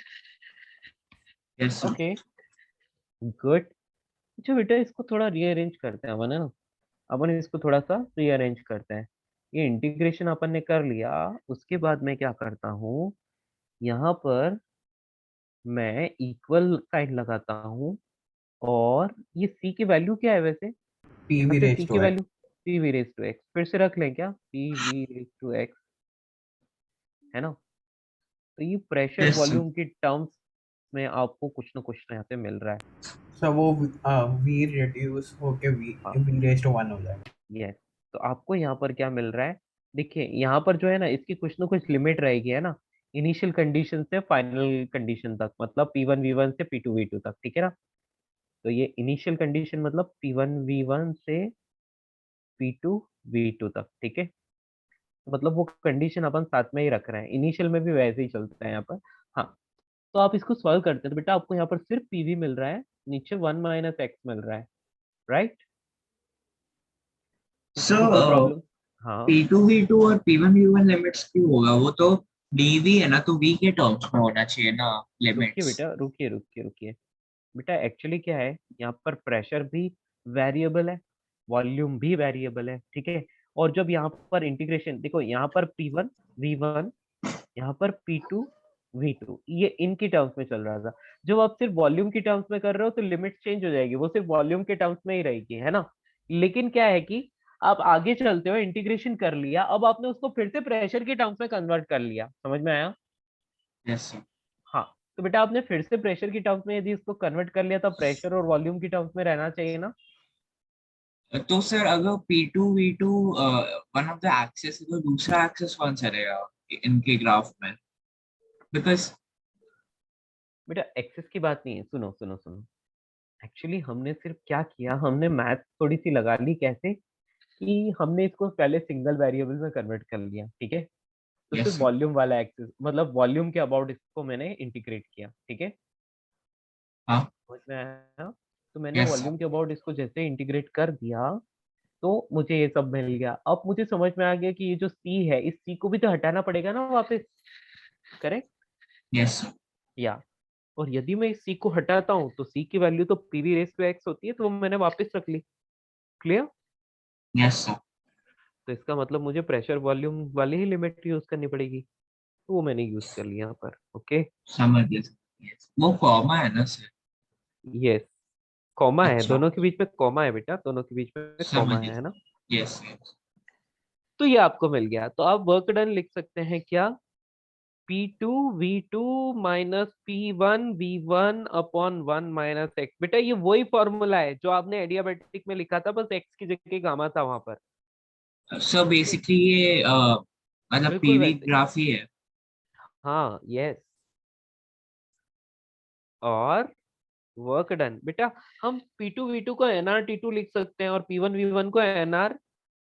Yes sir. Okay good. अच्छा बेटा इसको थोड़ा रीअरेंज करते हैं अपन, है ना। अपन इसको थोड़ा सा रीअरेंज करते हैं। ये इंटीग्रेशन अपन ने कर लिया, उसके बाद मैं क्या करता हूँ, यहाँ पर मैं इक्वल साइन लगाता हूँ, और ये C की वैल्यू क्या है वैसे? यहाँ pv पे C raised की to x। Value PV raise to X, फिर से रख लें क्या, PV रेज टू एक्स, है ना। तो ये प्रेशर यस सर। वॉल्यूम की टर्म्स में आपको कुछ ना कुछ यहाँ पे मिल रहा है। सो वो v reduce होके हाँ v raised to 1 हो जाएगा। यस, तो आपको यहाँ पर क्या मिल रहा है, देखिए यहाँ पर जो है ना, इसकी कुछ ना कुछ लिमिट रहेगी, है ना। इनिशियल कंडीशन से फाइनल कंडीशन तक, मतलब P1 V1 से P2 V2 तक, ठीक है ना। तो ये इनिशियल कंडीशन मतलब P1 V1 से P2 V2 तक, ठीक है। तो मतलब वो कंडीशन अपन साथ में ही रख रहे हैं, इनिशियल में भी वैसे ही चलता है यहाँ पर। हाँ, तो आप इसको सॉल्व करते हैं तो बेटा आपको यहाँ पर सिर्फ PV मिल रहा है, नीचे 1 - x मिल रहा है, राइट। सो इसमें कोई प्रॉब्लम? हाँ P2 V2 और P1 V1 लिमिट्स क्यों होगा? वो तो dv है ना, तो v के टर्म्स में होना चाहिए ना रुकिए लिमिट्स। बेटा, रुकिए बेटा, एक्चुअली क्या है, यहाँ पर प्रेशर भी वेरिएबल है, वॉल्यूम भी वेरिएबल है, ठीक है। और जब यहाँ पर इंटीग्रेशन देखो, यहाँ पर P1 V1, यहाँ पर P2 V2, ये इनकी टर्म्स में चल रहा था। जब आप सिर्फ वॉल्यूम की टर्म्स में कर रहे हो तो लिमिट चेंज हो जाएगी, वो सिर्फ वॉल्यूम के टर्म्स में ही रहेगी, है ना। लेकिन क्या है कि आप आगे चलते हो, इंटीग्रेशन कर लिया, अब आपने उसको फिर से प्रेशर के टर्म्स में कन्वर्ट कर लिया, समझ में आया। Yes sir. हाँ, तो बेटा आपने फिर से प्रेशर की टर्म्स में यदि इसको कन्वर्ट कर लिया तो प्रेशर और वॉल्यूम की टर्म्स में रहना चाहिए ना। तो सर अगर P2 V2 one of the access है तो दूसरा एक्सेस कौन सा रहेगा इनके ग्राफ में? बिकॉज बेटा एक्सेस की बात नहीं है, सुनो सुनो सुनो। एक्चुअली हमने सिर्फ क्या किया, हमने मैथ थोड़ी सी लगा ली, कैसे कि हमने इसको पहले सिंगल वेरिएबल में कन्वर्ट कर लिया, ठीक है। तो यस सिर्फ सर। वॉल्यूम वाला एक्सेस, मतलब वॉल्यूम के अबाउट इसको मैंने इंटीग्रेट किया, ठीक है। हाँ। समझ में आया। तो मैंने यस सर। वॉल्यूम के अबाउट इसको जैसे इंटीग्रेट कर दिया तो मुझे ये सब मिल गया। अब मुझे समझ में आ गया कि ये जो सी है, इस सी को भी तो हटाना पड़ेगा ना वापस, करेक्ट। Yes sir. या और यदि मैं इस सी को हटाता हूँ तो सी की वैल्यू तो पीवी रेस टू एक्स होती है, तो वो मैंने वापस रख ली। क्लियर। Yes sir. तो इसका मतलब मुझे प्रेशर वॉल्यूम वाली ही लिमिट यूज करनी पड़ेगी, तो वो मैंने यूज कर लिया यहाँ पर। ओके। समझ गया सर। Yes. वो कॉमा है ना सर? यस, कॉमा है, अच्छा, दोनों के बीच में कॉमा है बेटा, दोनों के बीच में समझ कॉमा गया। है ना। Yes yes. तो ये आपको मिल गया, तो आप वर्क डन लिख सकते हैं क्या, P2 V2 minus P1 V1 upon 1 - x। बेटा ये वही फॉर्मूला है जो आपने एडियाबेटिक में लिखा था, बस x की जगह गामा था वहां पर। सर बेसिकली ये मतलब बिल्कुल पीवी वैसे। ग्राफ ही है। हाँ यस। और वर्क डन बेटा, हम P2 V2 को NR T2 लिख सकते हैं और P1 V1 को NR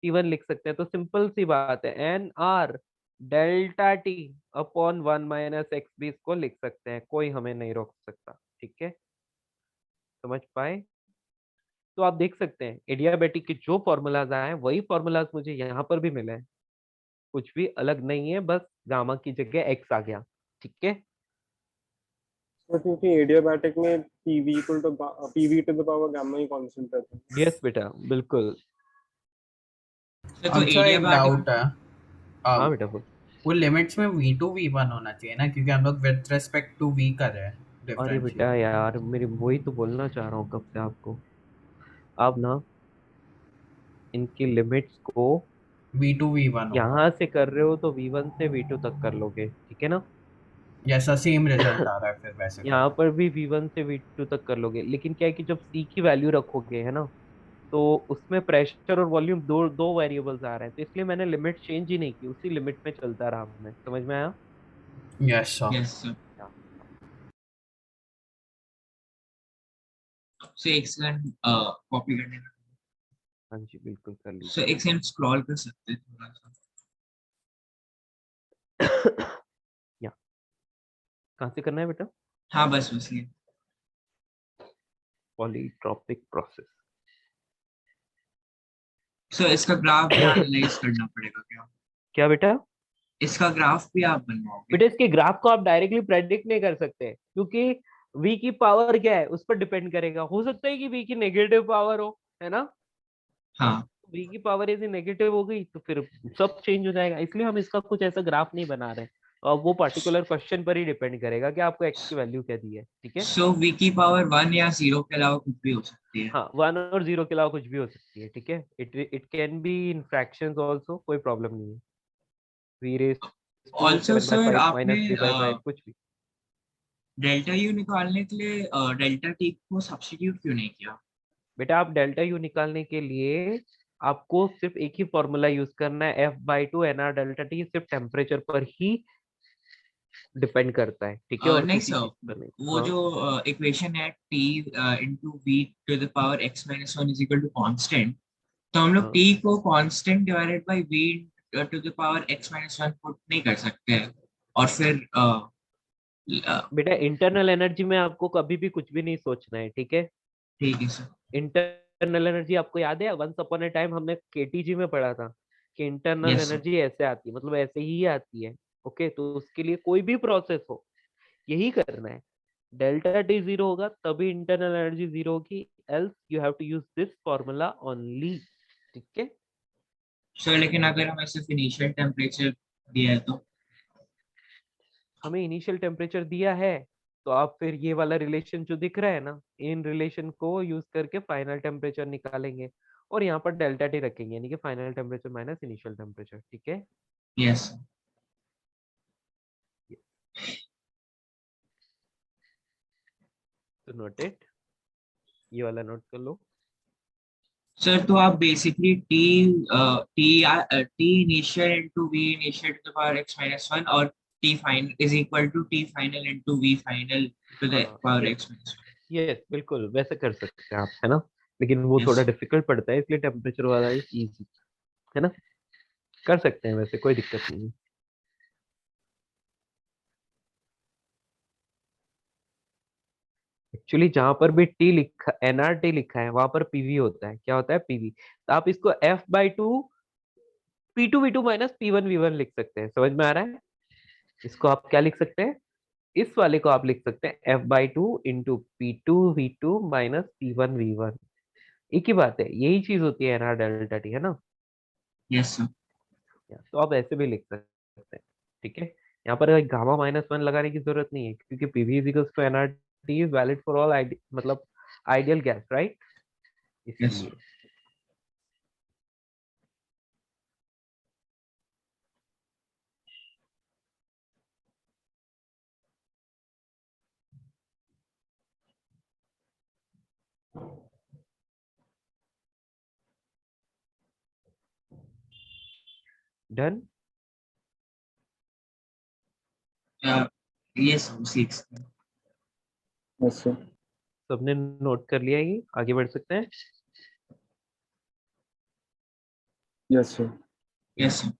T1 लिख सकते हैं। तो सिंपल सी बात है, NR delta T upon 1 - x भी इसको लिख सकते हैं, कोई हमें नहीं रोक सकता, ठीक है। समझ पाए। तो आप देख सकते हैं एडियाबेटिक के जो फॉर्मूलाज आए हैं वही फॉर्मूलाज मुझे यहाँ पर भी मिले हैं, कुछ भी अलग नहीं है, बस गामा की जगह एक्स आ गया, ठीक है। तो क्योंकि एडियाबैटिक में PV to the power gamma ही कांस्टेंट रहता है। यस बेटा बिल्कुल। सर तो अच्छा, एरिया एक बैटिक। डाउट है। हाँ अब बेटा बोल। वो लिमिट्स में V2 V1 होना चाहिए ना, क्योंकि हम लोग विद रिस्पेक्ट टू V कर रहे हैं अरे बेटा डिफरेंशिएट। यार, मेरी वही तो बोलना चाह रहा हूँ कब से आपको। आप ना इनकी लिमिट्स को V2 V1 होगा, यहाँ से कर रहे हो तो V1 से V2 तक कर लोगे, ठीक है ना। जैसा सेम रिजल्ट आ रहा है फिर वैसे यहाँ करो। पर भी V1 से V2 तक कर लोगे, लेकिन क्या है कि जब C की वैल्यू रखोगे, है ना, तो उसमें प्रेशर और वॉल्यूम दो दो वेरिएबल्स आ रहे हैं, तो इसलिए मैंने लिमिट चेंज ही नहीं की, उसी लिमिट में चलता रहा मैं। समझ में आया। Yes sir. Yes sir. Sir एक सेकंड कॉपी करने का। हाँ जी बिल्कुल कर सर लीजिए। एक सेकंड स्क्रॉल कर सकते हैं थोड़ा सा? या कहाँ से करना है बेटा, हाँ बस बस ये। Polytropic process. सर इसका ग्राफ भी एनालाइज करना पड़ेगा क्या? क्या बेटा। इसका ग्राफ भी आप बनवाओगे? बेटा इसके ग्राफ को आप डायरेक्टली प्रेडिक्ट नहीं कर सकते, क्योंकि v की पावर क्या है उस पर डिपेंड करेगा। हो सकता है कि v की नेगेटिव पावर हो, है ना। हाँ। v की पावर यदि नेगेटिव हो गई तो फिर सब चेंज हो जाएगा, इसलिए हम इसका कुछ ऐसा ग्राफ नहीं बना रहे। और वो पर्टिकुलर क्वेश्चन पर ही डिपेंड करेगा कि आपको x की वैल्यू क्या दी है, ठीक है। सो v की पावर 1 या 0 के अलावा कुछ भी हो सकती है। हाँ 1 और 0 के अलावा कुछ भी हो सकती है, ठीक है। It can be in fractions also, कोई प्रॉब्लम नहीं है। v raise to also sir 7/5 आपने -3/5 कुछ भी। डेल्टा यू निकालने के लिए डेल्टा टी को सब्स्टिट्यूट क्यों नहीं किया? बेटा आप डेल्टा यू निकालने के लिए आपको सिर्फ एक ही फॉर्मूला यूज करना है, F/2 NR डेल्टा टी, सिर्फ टेम्परेचर पर ही डिपेंड करता है, ठीक है, और नहीं किसी सर, चीज पर नहीं। वो हाँ जो इक्वेशन है t into v to the power x minus 1 is equal to constant, तो हम लोग हाँ t को constant divided by v to the power x minus 1 put नहीं कर सकते हैं, और फिर बेटा, इंटरनल एनर्जी में आपको कभी भी कुछ भी नहीं सोचना है, ठीक है। ठीक है सर। इंटरनल एनर्जी आपको याद है, वंस अपॉन ए टाइम हमने केटीजी में पढ़ा था कि इंटरनल यस सर। एनर्जी ऐसे आती है, मतलब ऐसे ही आती है। ओके, तो उसके लिए कोई भी प्रोसेस हो यही करना है, डेल्टा टी जीरो होगा तभी इंटरनल एनर्जी जीरो होगी, else you have to use this formula only, ठीक है। सर लेकिन अगर हमें सिर्फ इनिशियल टेम्परेचर दिया है तो? हमें इनिशियल टेम्परेचर दिया है, तो आप फिर ये वाला रिलेशन जो दिख रहा है ना, इन रिलेशन को यूज करके फाइनल टेम्परेचर निकालेंगे, और यहाँ पर डेल्टा टी रखेंगे, यानी कि final temperature minus initial temperature, ठीक है। यस तो नोट इट, ये वाला नोट कर लो। सर, तो आप basically T initial into V initial to the power X minus 1 और T final is equal to T final into V final to the हाँ power yes, X minus yes बिल्कुल वैसे कर सकते हैं आप, है ना, लेकिन वो 1। थोड़ा यस डिफिकल्ट पड़ता है, इसलिए टेम्परेचर वाला ही इजी, है ना, कर सकते हैं वैसे, कोई दिक्कत नहीं है। एक्चुअली जहां पर भी टी लिखा, एनआरटी लिखा है, वहां पर पीवी होता है, क्या होता है, पीवी। तो आप इसको F/2 P2V2 माइनस P1V1 लिख सकते हैं, समझ में आ रहा है। इसको आप क्या लिख सकते हैं, इस वाले को आप लिख सकते हैं F/2 into P2V2 minus P1V1, एक ही बात है, यही चीज होती है एनआर डेल्टा टी, है ना। Yes sir. तो आप ऐसे भी लिख सकते हैं, ठीक है। यहाँ पर गामा -1 लगाने की जरूरत नहीं है, क्योंकि PV is equals to NR T is valid for all, मतलब आइडियल गैस, राइट, यस इसलिए। Done, yes 6। Yes sir. सबने नोट कर लिया, ये आगे बढ़ सकते हैं। Yes sir. Yes sir.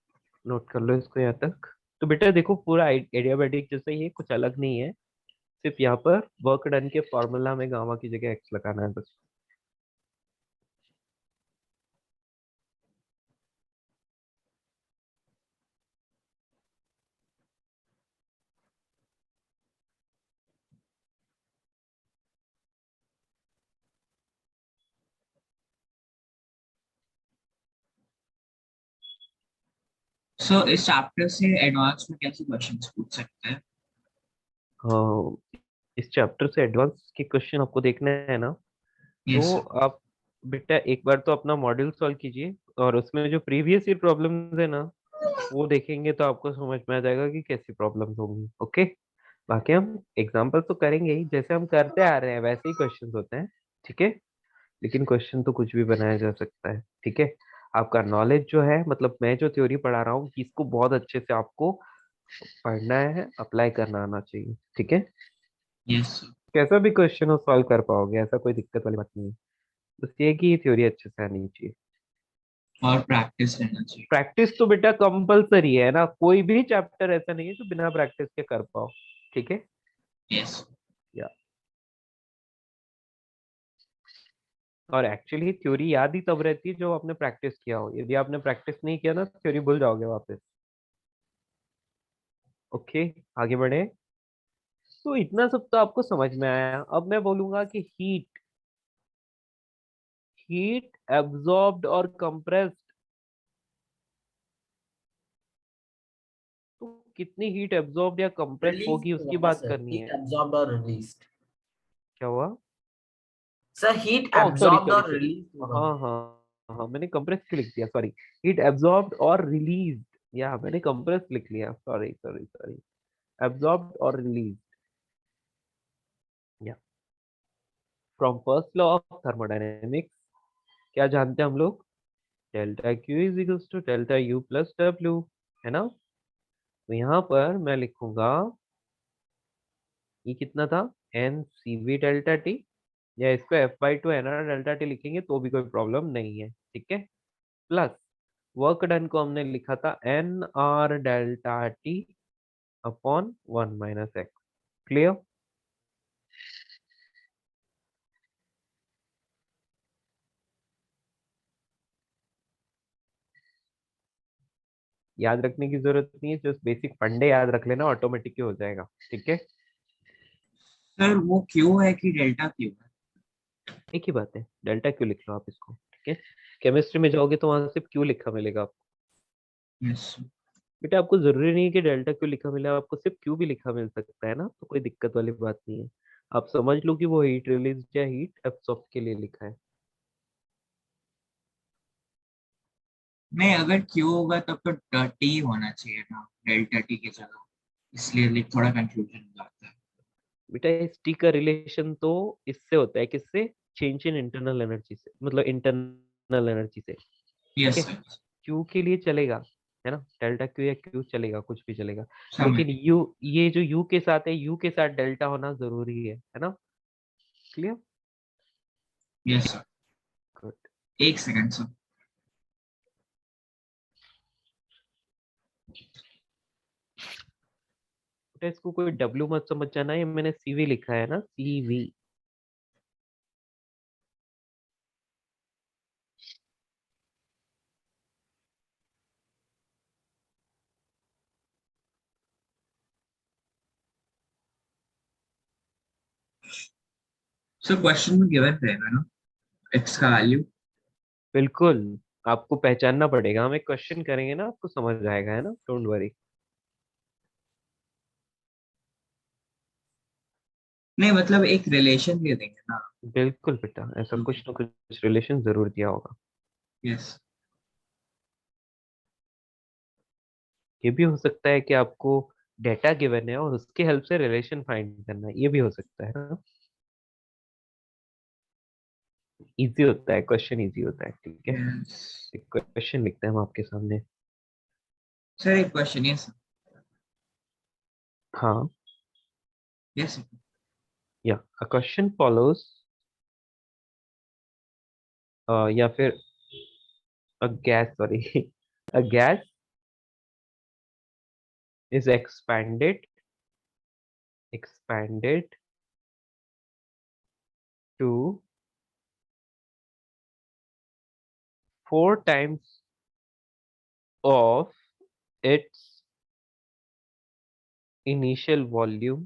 Note कर लो इसको यहाँ तक। तो बेटा देखो, पूरा एडियाबैटिक जैसे ही है, कुछ अलग नहीं है, सिर्फ यहाँ पर वर्क डन के फॉर्मूला में गामा की जगह एक्स लगाना है बस। सो इस चैप्टर से एडवांस में कैसे क्वेश्चंस पूछ सकते हैं? हाँ, इस चैप्टर से एडवांस के क्वेश्चन आपको देखना है ना, यस तो सर। आप बेटा एक बार तो अपना मॉड्यूल सॉल्व कीजिए, और उसमें जो प्रीवियस ईयर प्रॉब्लम्स है ना, वो देखेंगे तो आपको समझ में आ जाएगा कि कैसी प्रॉब्लम्स होंगी। ओके, बाकी हम एग्जाम्पल तो करेंगे ही, जैसे हम करते आ रहे हैं वैसे ही क्वेश्चन होते हैं, ठीक है। लेकिन क्वेश्चन तो कुछ भी बनाया जा सकता है, ठीक है। आपका नॉलेज जो है, मतलब मैं जो थ्योरी पढ़ा रहा हूँ, इसको बहुत अच्छे से आपको पढ़ना है, अप्लाई करना आना चाहिए, ठीक है। Yes sir. कैसा भी क्वेश्चन हो सॉल्व कर पाओगे, ऐसा कोई दिक्कत वाली बात नहीं है, बस ये कि थ्योरी अच्छे से आनी चाहिए। और प्रैक्टिस रहना चाहिए। प्रैक्टिस तो बेटा कंपलसरी है ना, कोई भी चैप्टर ऐसा नहीं है जो बिना प्रैक्टिस के कर पाओ, ठीक है। यस। या और एक्चुअली थ्योरी याद ही तब रहती है जो आपने प्रैक्टिस किया हो, यदि आपने प्रैक्टिस नहीं किया ना, थ्योरी भूल जाओगे वापस। ओके, आगे बढ़े। तो इतना सब तो आपको समझ में आया, अब मैं बोलूंगा कि हीट, हीट एब्जॉर्ब्ड और कंप्रेस्ड, तो कितनी हीट एब्जॉर्ब या कंप्रेस रिलीज होगी उसकी होगा बात सर, करनी हीट है। एब्जॉर्ब्ड और रिलीज्ड। क्या हुआ? Sir heat oh sorry absorbed sorry और सॉरी, रिलीज होगा। हाँ हाँ हाँ, मैंने कंप्रेस लिख दिया, सॉरी। हीट एब्जॉर्ब्ड और रिलीज, या मैंने कंप्रेस लिख लिया, सॉरी सॉरी सॉरी। एब्जॉर्ब्ड और रिलीज, या from first law of thermodynamics क्या जानते हैं हम लोग, delta Q is equals to delta U plus W, है ना। तो यहाँ पर मैं लिखूंगा ये कितना था, N C V delta T, या इसको F by two N R delta T लिखेंगे तो भी कोई प्रॉब्लम नहीं है, ठीक है। प्लस वर्क डन को हमने लिखा था N R delta T upon 1 - x। Clear? याद रखने की जरूरत नहीं है, जस्ट बेसिक फंडे याद रख लेना, ऑटोमेटिक ही हो जाएगा, ठीक है। सर वो क्यू है कि डेल्टा क्यू है? एक ही बात है, डेल्टा क्यू लिख लो आप इसको, ठीक है। केमिस्ट्री में जाओगे तो वहां सिर्फ क्यू लिखा मिलेगा आपको। यस। बेटा आपको जरूरी नहीं है कि डेल्टा क्यू लिखा मिले, आपको सिर्फ क्यू भी लिखा मिल सकता है ना, तो कोई दिक्कत वाली बात नहीं है। आप समझ लो कि वो हीट रिलीज या हीट एब्सॉर्ब के लिए लिखा है। नहीं, अगर क्यू होगा तब तो टी होना चाहिए ना डेल्टा टी की जगह, इसलिए थोड़ा कंफ्यूजन हो जाता है। बेटा इस टी का रिलेशन तो इससे होता है, किससे, चेंज इन इंटरनल एनर्जी से, मतलब इंटरनल एनर्जी से, ठीक यस है। सर। क्यू के लिए चलेगा, है ना, डेल्टा क्यू या क्यू चलेगा, कुछ भी चलेगा। समझ। लेकिन यू, ये जो यू के साथ है, यू के साथ डेल्टा होना जरूरी है ना। क्लियर? Yes sir. गुड। एक सेकंड सर। बेटा इसको कोई डब्ल्यू मत समझ जाना, ये मैंने सीवी लिखा है ना, सीवी। सर क्वेश्चन में गिवन रहेगा ना एक्स का वैल्यू? बिल्कुल, आपको पहचानना पड़ेगा, हम एक क्वेश्चन करेंगे ना, आपको समझ आएगा, है ना, डोंट वरी। नहीं मतलब एक रिलेशन दे देंगे ना। बिल्कुल बेटा, ऐसा कुछ ना कुछ रिलेशन जरूर दिया होगा। यस। ये भी हो सकता है कि आपको डेटा गिवन है और उसके हेल्प से रिलेशन फाइंड करना है, ये भी हो सकता है ना। इजी होता है क्वेश्चन, इजी होता है, ठीक है। यस। एक क्वेश्चन लिखते हैं हम आपके सामने। सर एक क्वेश्चन। यस। हाँ, यस। या अ क्वेश्चन फॉलोज, या फिर a gas, sorry, a gas is expanded to 4 times of its initial volume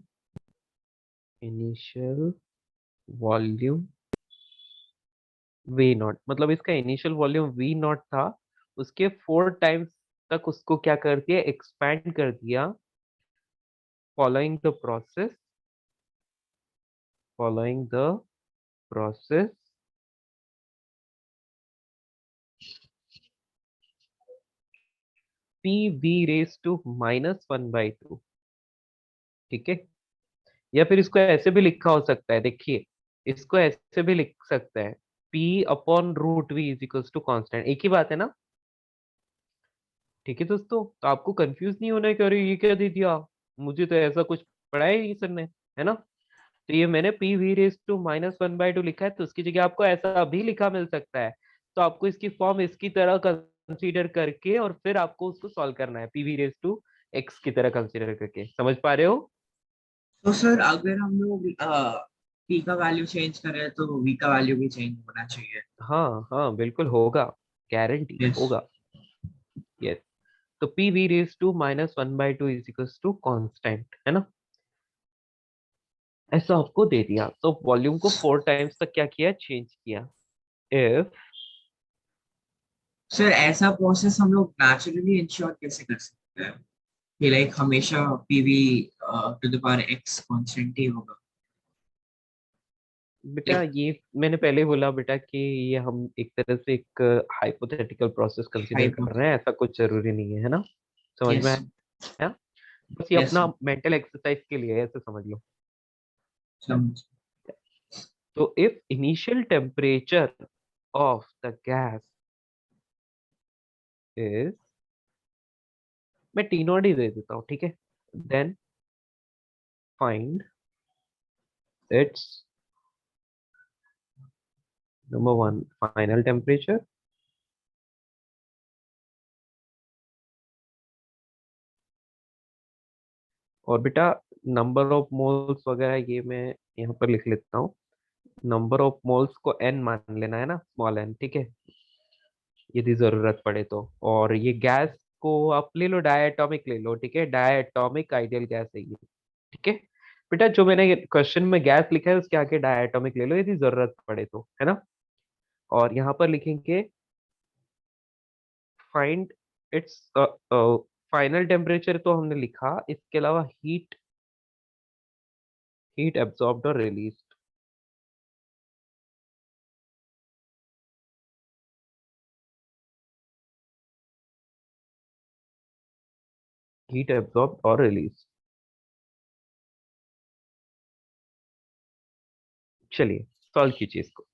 V not, मतलब इसका इनिशियल वॉल्यूम V नॉट था, उसके 4 टाइम्स तक उसको क्या कर दिया, एक्सपैंड कर दिया, following the process, following the process PV raised to -1/2, ठीक है। या फिर इसको ऐसे भी लिखा हो सकता है, देखिए इसको ऐसे भी लिख सकते हैं, P upon root V is equals to constant, एक ही बात है ना, ठीक है दोस्तों। तो आपको कंफ्यूज नहीं होना है कि अरे ये क्या दे दिया, मुझे तो ऐसा कुछ पढ़ाया ही नहीं सर ने, है ना। तो ये मैंने पी वी रेस टू -1/2 लिखा है, तो उसकी जगह आपको ऐसा भी लिखा मिल सकता है। तो आपको इसकी फॉर्म इसकी तरह कंसीडर करके और फिर आपको उसको सॉल्व करना है, P V raise to X की तरह कंसीडर करके, समझ पा रहे हो। तो सर अगर हम लोग पी का वैल्यू चेंज करें तो वी का वैल्यू भी चेंज होना चाहिए? हाँ हाँ बिल्कुल होगा, गारंटी यस। होगा, यस। तो P V raise to -1/2 is equals to constant, है ना, ऐसा आपको दे दिया, तो वॉल्यूम को 4 टाइम्स तक क्या किया, चेंज किया। इफ, सर ऐसा प्रोसेस हम लोग नेचुरली इंश्योर कैसे कर सकते हैं कि लाइक हमेशा PV to the power X constant ही होगा? बेटा लाइक ये मैंने पहले ही बोला बेटा कि ये हम एक तरह से एक हाइपोथेटिकल प्रोसेस कंसीडर कर रहे हैं, ऐसा कुछ जरूरी नहीं है, है ना, समझ में यस। आया। बस ये यस। अपना मेंटल एक्सरसाइज के लिए है, ऐसे समझ लो। समझ। तो if initial temperature of the gas is, मैं टी नॉट ही दे देता हूँ, ठीक है, then find its number one final temperature, और बेटा नंबर ऑफ मोल्स वगैरह ये मैं यहाँ पर लिख लेता हूँ। नंबर ऑफ मोल्स को n मान लेना है ना, स्मॉल n, ठीक है, यदि जरूरत पड़े तो। और ये गैस को आप ले लो, डायटोमिक ले लो, ठीक है, डायटोमिक आइडियल गैस है ये, ठीक है। बेटा जो मैंने क्वेश्चन में गैस लिखा है उसके आगे डायटोमिक ले लो यदि जरूरत पड़े तो, है ना। और यहाँ पर लिखेंगे फाइंड इट्स फाइनल टेम्परेचर, तो हमने लिखा, इसके अलावा हीट, हीट एब्जॉर्ब्ड और रिलीज, हीट एब्जॉर्ब और रिलीज। चलिए सॉल्व कीजिए इसको।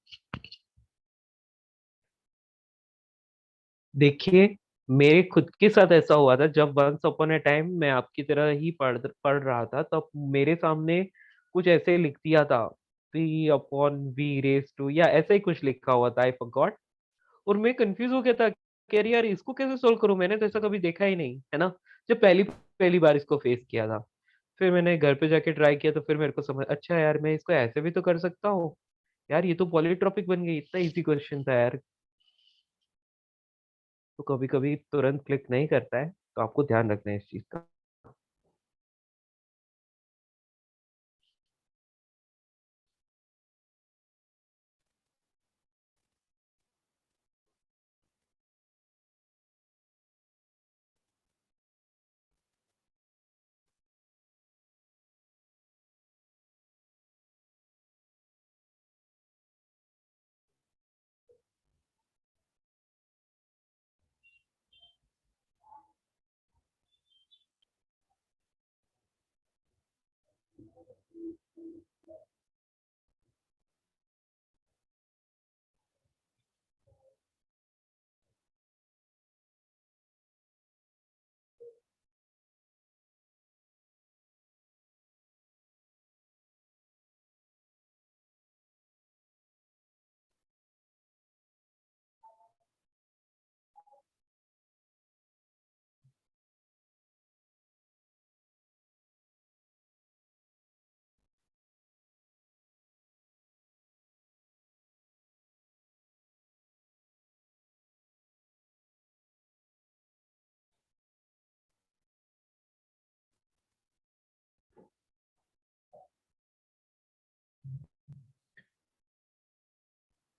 देखिए मेरे खुद के साथ ऐसा हुआ था जब वंस अपॉन ए टाइम मैं आपकी तरह ही पढ़ रहा था, तब मेरे सामने कुछ ऐसे लिख दिया था, P upon V raise to या ऐसा ही कुछ लिखा हुआ था, आई फॉरगॉट। और मैं कंफ्यूज हो गया था कि अरे यार इसको कैसे सोल्व करूं, मैंने तो ऐसा कभी देखा ही नहीं, है ना, जब पहली पहली बार इसको फेस किया था। फिर मैंने घर पे जाके ट्राई किया तो फिर मेरे को समझ, अच्छा यार मैं इसको ऐसे भी तो कर सकता हूँ, यार ये तो पॉलीट्रॉपिक बन गई, इतना इजी क्वेश्चन था यार। तो कभी कभी तुरंत क्लिक नहीं करता है, तो आपको ध्यान रखना है इस चीज का।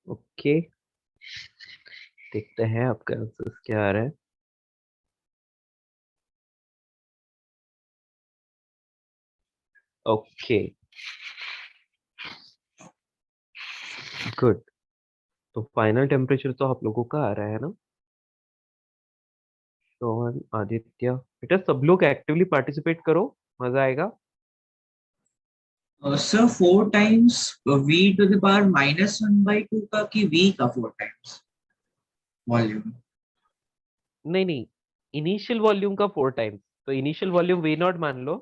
ओके, देखते हैं आपका आंसर क्या आ रहा है। ओके गुड, तो फाइनल टेम्परेचर तो आप लोगों का आ रहा है ना। रोहन, आदित्य, बेटा सब लोग एक्टिवली पार्टिसिपेट करो, मजा आएगा। Sir 4 times v to the power -1/2 का कि v का 4 टाइम्स वॉल्यूम। नहीं नहीं, इनिशियल वॉल्यूम का 4 टाइम्स, तो इनिशियल वॉल्यूम वी नॉट मान लो।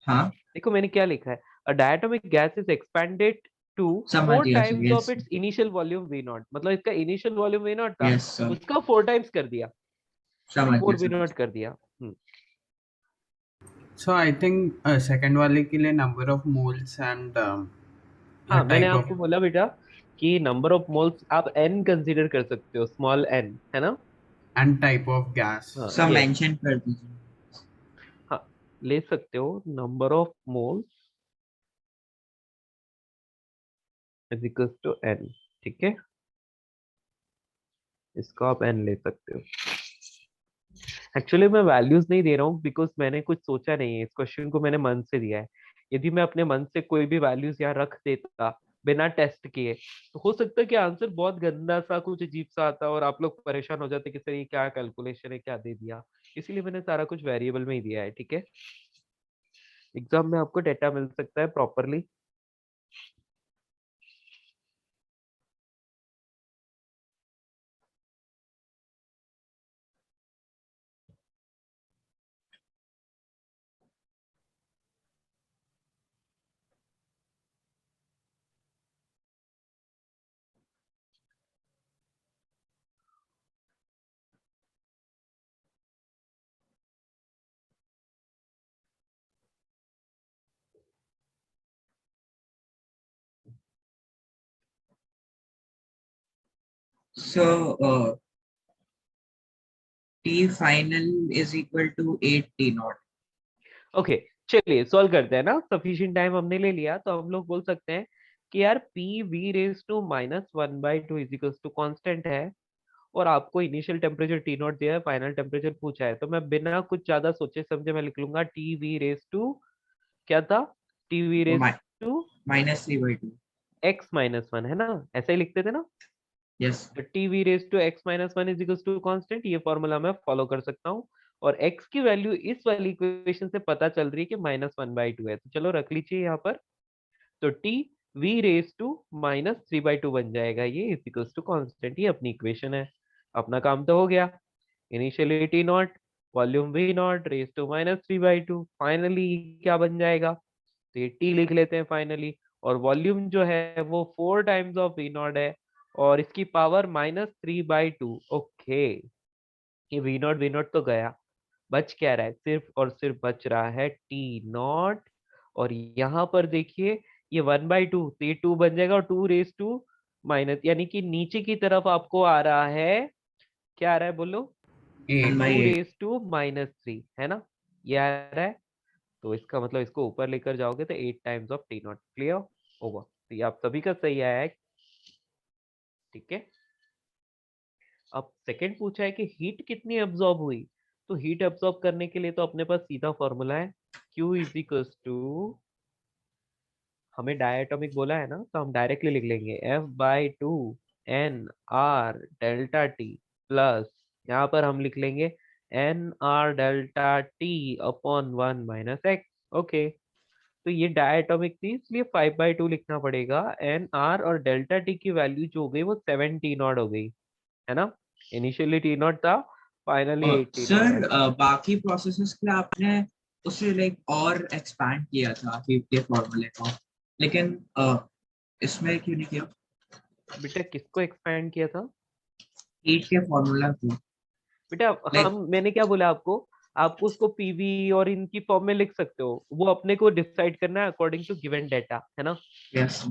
हाँ देखो मैंने क्या लिखा है, a diatomic gas is expanded to समझ 4 गया sir, times of yes its initial volume V naught, मतलब इसका इनिशियल वॉल्यूम वी नॉट था, यस सर, उसका 4 टाइम्स कर दिया, समझ गया 4 V0 सर। कर दिया। So I think second वाले के लिए number of moles and the हाँ मैंने type of आपको बोला बेटा कि नंबर ऑफ मोल्स आप n कंसीडर कर सकते हो, स्मॉल n, है ना। gas. हाँ सर यस, मेंशन कर दीजिए। हाँ ले सकते हो, number of moles is equal to n, ठीक है, इसको आप n ले सकते हो। एक्चुअली मैं वैल्यूज नहीं दे रहा हूँ बिकॉज मैंने कुछ सोचा नहीं है, इस क्वेश्चन को मैंने मन से दिया है। यदि मैं अपने मन से कोई भी वैल्यूज यहाँ रख देता बिना टेस्ट किए, तो हो सकता है कि आंसर बहुत गंदा सा कुछ अजीब सा आता और आप लोग परेशान हो जाते कि सर ये क्या कैलकुलेशन है, क्या दे दिया। इसीलिए मैंने सारा कुछ वेरिएबल में ही दिया है, ठीक है। एग्जाम में आपको डेटा मिल सकता है properly. So T final is equal to 8 T naught. Okay चलिए सॉल्व करते हैं ना, सफिशिएंट टाइम हमने ले लिया तो हम लोग बोल सकते हैं कि यार P V raise to minus one by two is equals to constant है, और आपको इनिशियल टेम्परेचर टी नॉट दिया है, फाइनल टेम्परेचर पूछा है, तो मैं बिना कुछ ज्यादा सोचे समझे मैं लिख लूंगा टी वी रेज टू, क्या था, T V raise to Minus 3 by 2. X minus one, है ना, ऐसा ही लिखते थे ना, Yes. तो T V raise to X minus one is equals to constant, ये फॉर्मूला मैं फॉलो कर सकता हूँ, और x की वैल्यू इस वाली इक्वेशन से पता चल रही है कि माइनस वन बाई टू है, तो चलो रख लीजिए यहाँ पर, तो T V raise to minus three by two बन जाएगा, ये इज इक्वल्स टू कॉन्स्टेंट, ये अपनी इक्वेशन है, अपना काम तो हो गया, initially T not volume V not raise to minus three by two, finally क्या बन जाएगा, तो ये टी लिख लेते हैं फाइनली, और वॉल्यूम जो है वो 4 टाइम्स ऑफ वी नॉट है, और इसकी power minus three by to, okay, ये वी नॉट तो गया, बच क्या रहा है, सिर्फ और सिर्फ बच रहा है टी नॉट, और यहाँ पर देखिए ये वन बाई टू, तो ये टू बन जाएगा, और टू रेज टू माइनस, यानी कि नीचे की तरफ आपको आ रहा है, क्या आ रहा है बोलो, 8. 1 by two 8. Raise to minus three, है ना, ये आ रहा है, तो इसका मतलब इसको ऊपर लेकर जाओगे तो 8 times of T not, clear होगा, तो ये आप सभी का सही आया है, ठीक है। अब सेकंड पूछा है कि हीट कितनी एब्जॉर्ब हुई, तो हीट एब्जॉर्ब करने के लिए तो अपने पास सीधा फॉर्मूला है, Q इज इक्वल्स टू, हमें डायटोमिक बोला है ना, तो हम डायरेक्टली लिख लेंगे F by two N R delta T plus, यहाँ पर हम लिख लेंगे N R delta T upon one minus X, okay, तो ये डायटोमिक थी इसलिए 5/2 लिखना पड़ेगा, एन आर और डेल्टा टी की वैल्यू जो हो गई वो 7 टी नॉट हो गई, है ना, इनिशियली टी नॉट था, फाइनली 8 टी नॉट है। सर बाकी प्रोसेसेस के लिए आपने उसे लाइक और एक्सपैंड किया था हीट के फॉर्मूले को, लेकिन इसमें क्यों नहीं किया? बेटा किसको एक्सपैंड किया था हीट के फॉर्मूला को बेटा, Like- हम मैंने क्या बोला आपको, आपको उसको पीवी और इनकी फॉर्म में लिख सकते हो, वो अपने को डिसाइड करना है अकॉर्डिंग टू गिवन डेटा, है ना, यस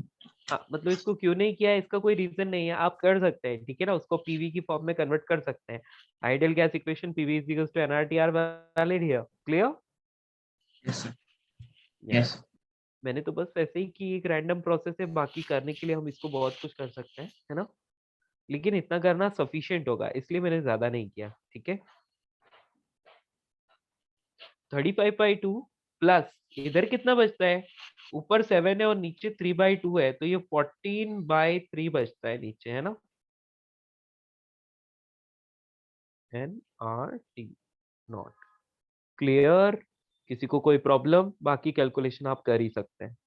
हाँ, मतलब इसको क्यों नहीं किया है इसका कोई रीजन नहीं है, आप कर सकते हैं, ठीक है ना, उसको पीवी की फॉर्म में कन्वर्ट कर सकते हैं, ideal gas equation PV is equals to NRT are valid here, clear, yes yes मैंने तो बस वैसे ही कि एक रैंडम प्रोसेस है, बाकी करने के लिए हम इसको बहुत कुछ कर सकते हैं, है ना, लेकिन इतना करना सफिशिएंट होगा, इसलिए मैंने ज्यादा नहीं किया, ठीक है, 35/2 प्लस इधर कितना बचता है, ऊपर 7 है और नीचे 3/2 है, तो ये 14/3 बचता है नीचे, है ना, N R T not, clear, किसी को कोई प्रॉब्लम, बाकी कैलकुलेशन आप कर ही सकते हैं,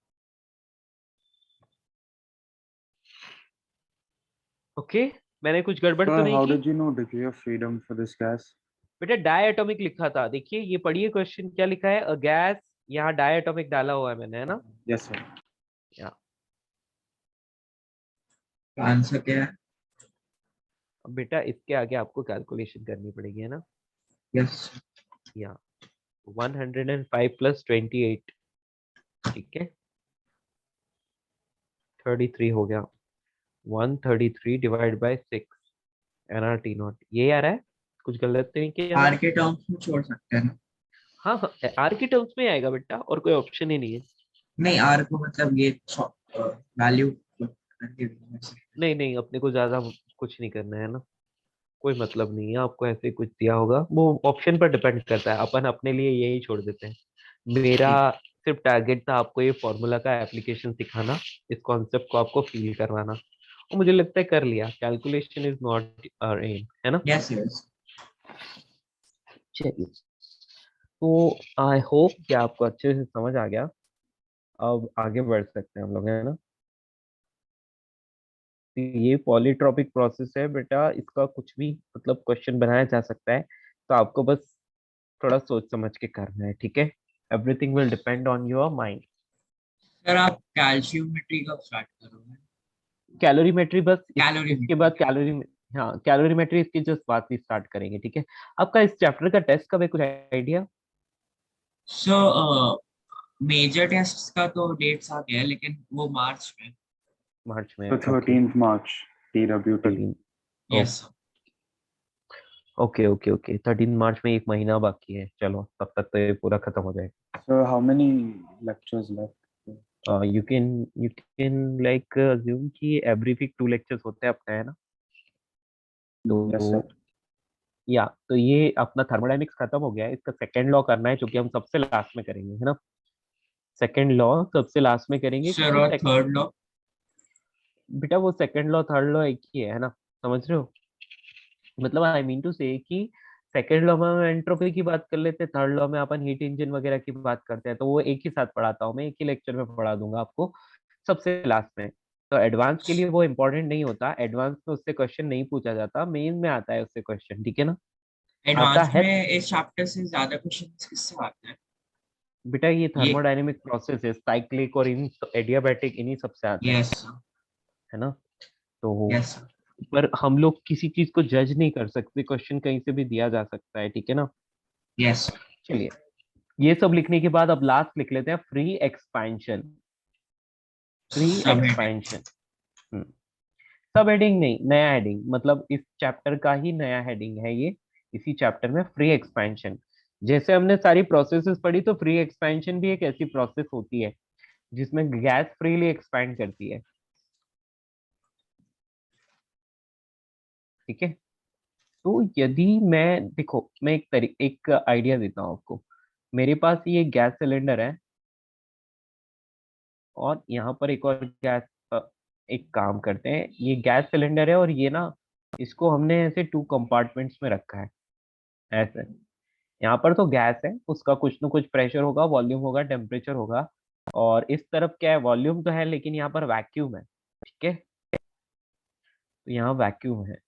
ओके, मैंने कुछ गड़बड़ तो Sir, नहीं how की, did you know degree of freedom for this gas? बेटा डायटोमिक लिखा था, देखिए ये पढ़िए क्वेश्चन क्या लिखा है, अ गैस, यहाँ डायटोमिक डाला हुआ है मैंने, है ना, Yes, sir. आंसर क्या है? अब बेटा इसके आगे आपको कैलकुलेशन करनी पड़ेगी, है ना, यस या 105 प्लस 28, ठीक है, 33 हो गया, 133 डिवाइड बाय 6 एनआरटी नॉट, ये आ रहा है, कुछ गलत तो नहीं किया आर मैंने? के टर्म्स में छोड़ सकते हैं ना? हाँ हाँ, आर के टर्म्स में आएगा बेटा, और कोई ऑप्शन ही नहीं है, नहीं आर को मतलब ये वैल्यू नहीं नहीं, अपने को ज्यादा कुछ नहीं करना है ना, कोई मतलब नहीं है, आपको ऐसे कुछ दिया होगा, वो ऑप्शन पर डिपेंड करता है, अपन अपने लिए यही छोड़ देते हैं, मेरा सिर्फ टारगेट था आपको ये फॉर्मूला का एप्लीकेशन सिखाना, इस कॉन्सेप्ट को आपको फील करवाना, और मुझे लगता है कर लिया, calculation is not our aim, है ना, यस यस चलिए, तो आई होप कि आपको अच्छे से समझ आ गया, अब आगे बढ़ सकते हैं हम लोग, है ना, तो ये पॉलीट्रॉपिक प्रोसेस है बेटा, इसका कुछ भी मतलब क्वेश्चन बनाया जा सकता है, तो आपको बस थोड़ा सोच समझ के करना है, ठीक है, everything will depend on your mind, sir आप कैल्शियोमेट्री कब स्टार्ट करोगे? कैलोरीमेट्री बस कैलोरीमेट्री। इसके बाद कैलोरी, हाँ कैलोरीमेट्री इसकी जस्ट बात ही स्टार्ट करेंगे, ठीक है, आपका इस चैप्टर का टेस्ट कब है, कुछ आइडिया? सो मेजर टेस्ट का तो डेट्स आ गया है, लेकिन वो मार्च में। मार्च में, So 13th March, TWT. Yes. Okay okay okay 13 मार्च में 1 महीना बाकी है, चलो तब तक तो ये पूरा खत्म हो जाएगा। So how many lectures left? You can like assume कि एवरी वीक 2 लेक्चर्स होते हैं अपने, है ना? Yes, sir. तो या तो ये अपना थर्मोडायनेमिक्स खत्म हो गया है, इसका सेकंड लॉ करना है जो कि हम सबसे लास्ट में करेंगे, है ना? सेकंड लॉ सबसे लास्ट में करेंगे Sir, क्योंकि और third law? बेटा वो सेकंड लॉ थर्ड लॉ एक ही है ना? समझ रहे हो? मतलब आई मीन टू से कि सेकंड लॉ में हम एंट्रोपी की बात कर लेते हैं, थर्ड लॉ में अपन हीट इंजन वगैरह की बात करते हैं, तो वो एक ही साथ पढ़ाता हूँ मैं, एक ही लेक्चर में पढ़ा दूंगा आपको सबसे लास्ट में। तो एडवांस के लिए वो इम्पोर्टेंट नहीं होता, एडवांस में उससे क्वेश्चन नहीं पूछा जाता, मेन में आता है उससे क्वेश्चन, ठीक है ना? आता एडवांस है। में इस चैप्टर से ज्यादा क्वेश्चंस किससे आते हैं? बेटा ये ये थर्मोडायनेमिक प्रोसेस है, साइक्लिक और इन एडियाबैटिक, इन्हीं सबसे आते हैं, यस है ना? तो यस पर हम लोग किसी चीज को जज नहीं कर सकते, क्वेश्चन कहीं से भी दिया जा सकता है, ठीक है ना? यस चलिए, ये सब लिखने के बाद अब लास्ट लिख लेते हैं फ्री एक्सपेंशन। फ्री सब एक्सपेंशन, सब हेडिंग नहीं, नया हेडिंग, मतलब इस चैप्टर का ही नया हेडिंग है ये, इसी चैप्टर में फ्री एक्सपेंशन। जैसे हमने सारी प्रोसेसेस पढ़ी, तो फ्री एक्सपेंशन भी एक ऐसी प्रोसेस होती है जिसमें गैस फ्रीली एक्सपैंड करती है, ठीक है? तो यदि मैं देखो, मैं एक आइडिया देता हूँ आपको। मेरे पास ये गैस सिलेंडर है और यहाँ पर एक और गैस, एक काम करते हैं, ये गैस सिलेंडर है और ये ना, इसको हमने ऐसे 2 कंपार्टमेंट्स में रखा है, ऐसे। यहाँ पर तो गैस है, उसका कुछ ना कुछ प्रेशर होगा, वॉल्यूम होगा, टेम्परेचर होगा, और इस तरफ क्या है, वॉल्यूम तो है लेकिन यहाँ पर वैक्यूम है, ठीक है? तो यहाँ वैक्यूम है,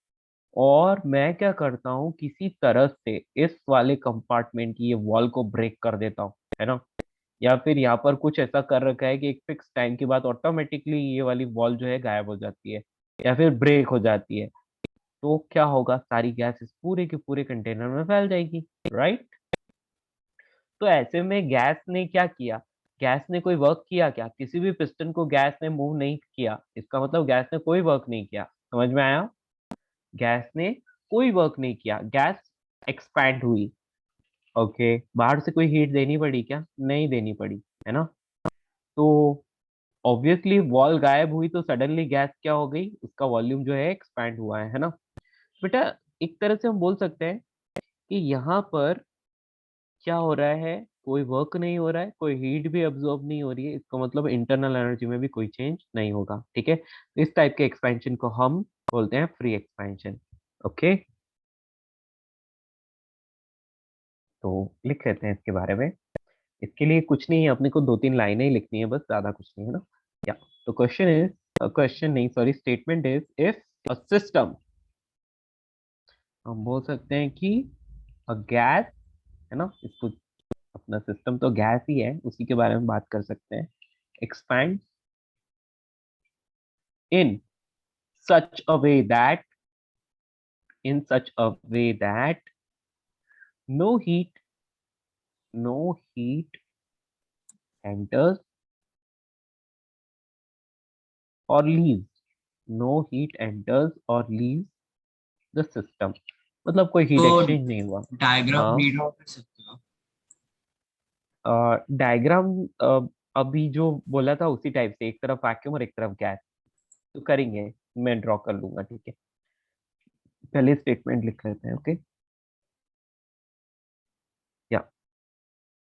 और मैं क्या करता हूँ, किसी तरह से इस वाले कंपार्टमेंट की ये वॉल को ब्रेक कर देता हूँ, है ना? या फिर यहाँ पर कुछ ऐसा कर रखा है कि एक फिक्स टाइम के बाद ऑटोमेटिकली ये वाली वॉल जो है गायब हो जाती है या फिर ब्रेक हो जाती है। तो क्या होगा, सारी गैस इस पूरे के पूरे कंटेनर में फैल जाएगी, राइट? तो ऐसे में गैस ने क्या किया, गैस ने कोई वर्क किया क्या? किसी भी पिस्टन को गैस ने मूव नहीं किया, इसका मतलब गैस ने कोई वर्क नहीं किया। समझ में आया? गैस ने कोई वर्क नहीं किया, गैस एक्सपैंड हुई। ओके, बाहर से कोई हीट देनी पड़ी क्या? नहीं देनी पड़ी, है ना? तो ऑब्वियसली वॉल गायब हुई तो सडनली गैस क्या हो गई, उसका वॉल्यूम जो है एक्सपैंड हुआ है ना? बेटा एक तरह से हम बोल सकते हैं कि यहाँ पर क्या हो रहा है, कोई वर्क नहीं हो रहा है, कोई हीट भी अब्सॉर्ब नहीं हो रही है, इसका मतलब इंटरनल एनर्जी में भी कोई चेंज नहीं होगा, ठीक है? इस टाइप के एक्सपेंशन को हम बोलते हैं फ्री एक्सपेंशन। ओके, तो लिख लेते हैं इसके बारे में। इसके लिए कुछ नहीं है, अपने को 2-3 लाइनें ही लिखनी है बस, ज्यादा कुछ नहीं है ना? या तो क्वेश्चन नहीं, sorry, statement is, if a system, हम बोल सकते हैं कि अ गैस, है ना? इसको, अपना सिस्टम तो गैस ही है, उसी के बारे में बात कर सकते हैं। Expand in such a way that, in such a way that no heat, no heat enters or leaves, no heat enters or leaves the system, मतलब कोई हीट तो एक्सचेंज नहीं हुआ। डायग्राम हाँ, रीड आउट कर सकते हो? डायग्राम अभी जो बोला था उसी टाइप से, एक तरफ वैक्यूम और एक तरफ गैस, तो करेंगे, मैं ड्रॉ कर लूंगा, ठीक है? पहले स्टेटमेंट लिख लेते हैं, ओके? या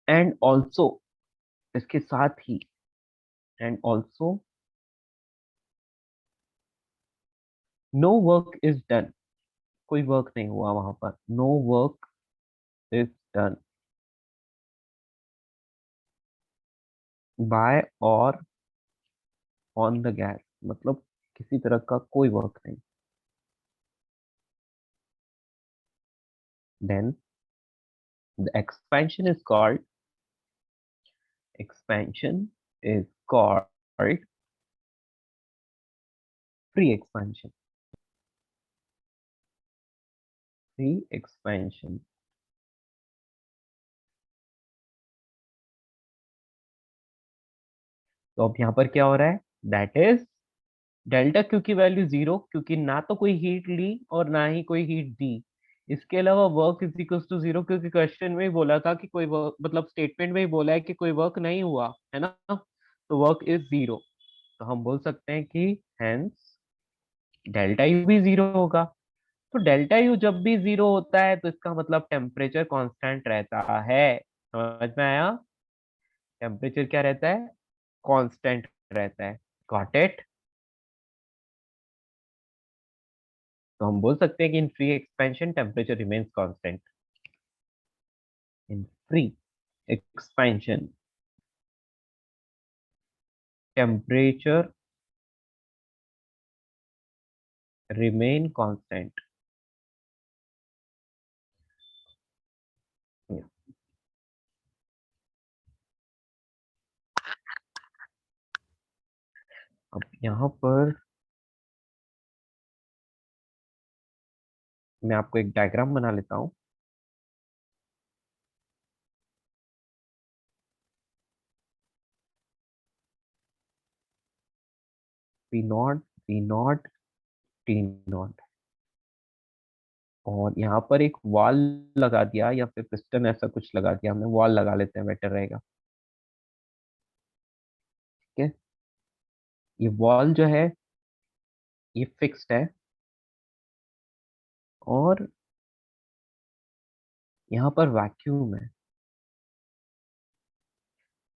एंड ऑल्सो, इसके साथ ही, and also no work is done, कोई वर्क नहीं हुआ वहां पर, no work is done by और ऑन द गैस, मतलब किसी तरह का कोई वर्क नहीं। Then the expansion is called free expansion, free expansion. तो अब यहाँ पर क्या हो रहा है, दैट इज डेल्टा क्यू की वैल्यू 0, क्योंकि ना तो कोई हीट ली और ना ही कोई हीट दी। इसके अलावा वर्क इज इक्वल टू 0, क्योंकि क्वेश्चन में ही बोला था कि कोई वर्क, मतलब स्टेटमेंट में ही बोला है कि कोई वर्क नहीं हुआ है ना, तो वर्क इज 0। तो हम बोल सकते हैं कि हेंस डेल्टा यू भी 0 होगा। तो डेल्टा यू जब भी 0 होता है तो इसका मतलब टेम्परेचर कांस्टेंट रहता है। समझ में आया? टेम्परेचर क्या रहता है? कांस्टेंट रहता है। Got it? तो हम बोल सकते हैं कि in free expansion temperature remains constant. In free expansion temperature remain constant. अब यहाँ पर मैं आपको एक डायग्राम बना लेता हूँ। P not, P not, T not, और यहाँ पर एक वॉल लगा दिया या फिर पिस्टन ऐसा कुछ लगा दिया हमने। वॉल लगा लेते हैं, बेटर रहेगा। ठीक है, ये वॉल जो है ये फिक्स्ड है, और यहाँ पर वैक्यूम है।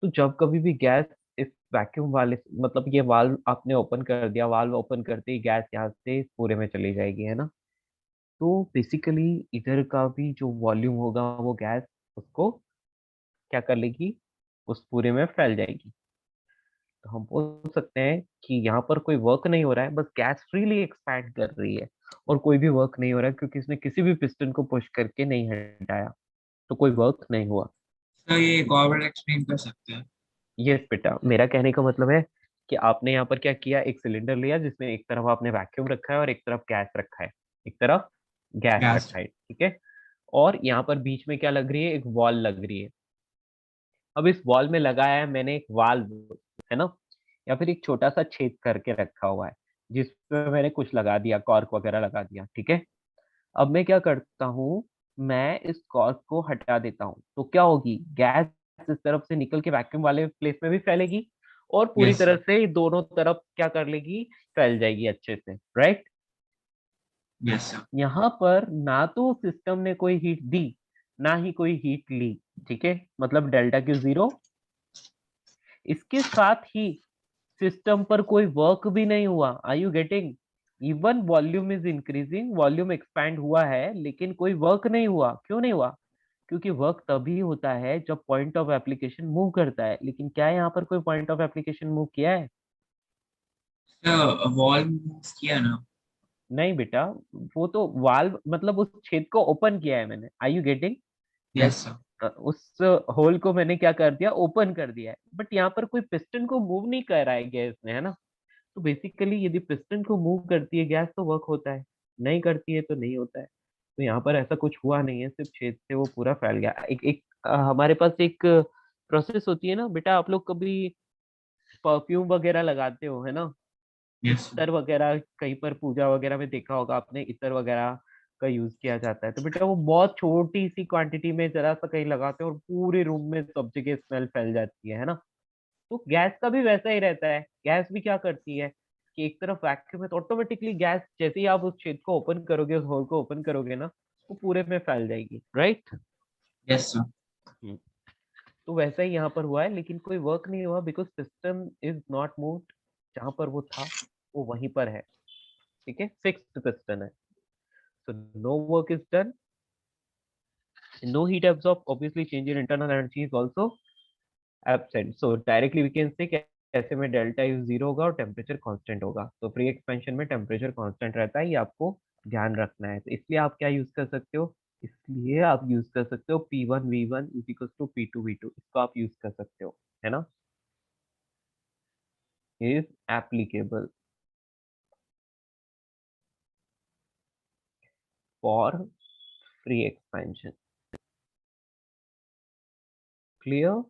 तो जब कभी भी गैस इस वैक्यूम वाले, मतलब ये वाल्व आपने ओपन कर दिया, वाल्व ओपन करते ही गैस यहाँ से इस पूरे में चली जाएगी, है ना। तो बेसिकली इधर का भी जो वॉल्यूम होगा वो गैस उसको क्या कर लेगी, उस पूरे में फैल जाएगी। तो हम बोल सकते हैं कि यहाँ पर कोई वर्क नहीं हो रहा है, बस गैस फ्रीली एक्सपैंड कर रही है, और कोई भी वर्क नहीं हो रहा है क्योंकि इसने किसी भी पिस्टन को पुश करके नहीं हटाया, तो कोई वर्क नहीं हुआ। सर ये एक और बार एक्सप्लेन कर सकते हैं? यस बेटा, मेरा कहने का मतलब है कि आपने यहाँ पर क्या किया, एक सिलेंडर लिया जिसमें एक तरफ आपने वैक्यूम रखा है और एक तरफ गैस रखा है, एक तरफ गैस गैस। रखा है, ठीक है। और यहाँ पर बीच में क्या लग रही है, एक वॉल लग रही है। अब इस वॉल में लगाया है मैंने एक वाल्व, है ना, या फिर एक छोटा सा छेद करके रखा हुआ है जिसपे मैंने कुछ लगा दिया, कॉर्क वगैरह लगा दिया, ठीक है। अब मैं क्या करता हूँ, मैं इस कॉर्क को हटा देता हूँ, तो क्या होगी, गैस इस तरफ से निकल के वैक्यूम वाले प्लेस में भी फैलेगी, और पूरी यस तरह सर। से दोनों तरफ क्या कर लेगी, फैल जाएगी अच्छे से, राइट। Yes sir. यहाँ पर ना तो सिस्टम ने कोई हीट दी ना ही कोई हीट ली, ठीक है, मतलब डेल्टा क्यू 0। इसके साथ ही सिस्टम पर कोई वर्क भी नहीं हुआ। Are you getting? Even volume is increasing, volume expand हुआ है, लेकिन कोई वर्क नहीं हुआ। क्यों नहीं हुआ? क्योंकि वर्क तभी होता है जब पॉइंट ऑफ एप्लीकेशन मूव करता है, लेकिन क्या यहाँ पर कोई पॉइंट ऑफ एप्लीकेशन मूव किया है? सर वॉल मूव किया ना? नहीं बेटा, वो तो वाल्व, मतलब उस छेद को ओपन किया है मैंने। Are you getting? Yes sir. उस होल को मैंने क्या कर दिया, ओपन कर दिया है, बट यहाँ पर कोई पिस्टन को मूव नहीं कर रहा है गैस ने, है ना। तो बेसिकली यदि पिस्टन को मूव करती है गैस तो वर्क होता है, नहीं करती है तो नहीं होता है। तो यहाँ पर ऐसा कुछ हुआ नहीं है, सिर्फ छेद से वो पूरा फैल गया। एक एक हमारे पास एक प्रोसेस होती है ना बेटा, आप लोग कभी परफ्यूम वगैरह लगाते हो, है ना। Yes sir. इत्र वगैरह कहीं पर पूजा वगैरह में देखा होगा आपने, इत्र वगैरह का यूज किया जाता है। तो बेटा वो बहुत छोटी सी क्वांटिटी में जरा सा कहीं लगाते हैं और पूरे रूम में सब जगह स्मेल फैल जाती है ना। तो गैस का भी वैसा ही रहता है। गैस भी क्या करती है कि एक तरफ वैक्यूम है तो ऑटोमेटिकली गैस जैसे ही आप उस छेद को ओपन करोगे, उस होल को ओपन करोगे ना, वो पूरे में फैल जाएगी, राइट। Yes sir. तो वैसा ही यहाँ पर हुआ है, लेकिन कोई वर्क नहीं हुआ because system is not moved. जहां पर वो था वो वहीं पर है, ठीक है, फिक्स्ड पिस्टन है। So no work is done, no heat absorbed, obviously change in internal energy is also absent. So directly we can say कि ऐसे में डेल्टा यू 0 होगा और टेम्परेचर कांस्टेंट होगा। तो फ्री एक्सपेंशन में टेम्परेचर कांस्टेंट रहता है, ये आपको ध्यान रखना है। तो इसलिए आप क्या यूज कर सकते हो, इसलिए आप यूज कर सकते हो P1 V1 is equal to P2 V2, इसको आप यूज कर सकते हो, है ना। Is applicable for free expansion. Clear?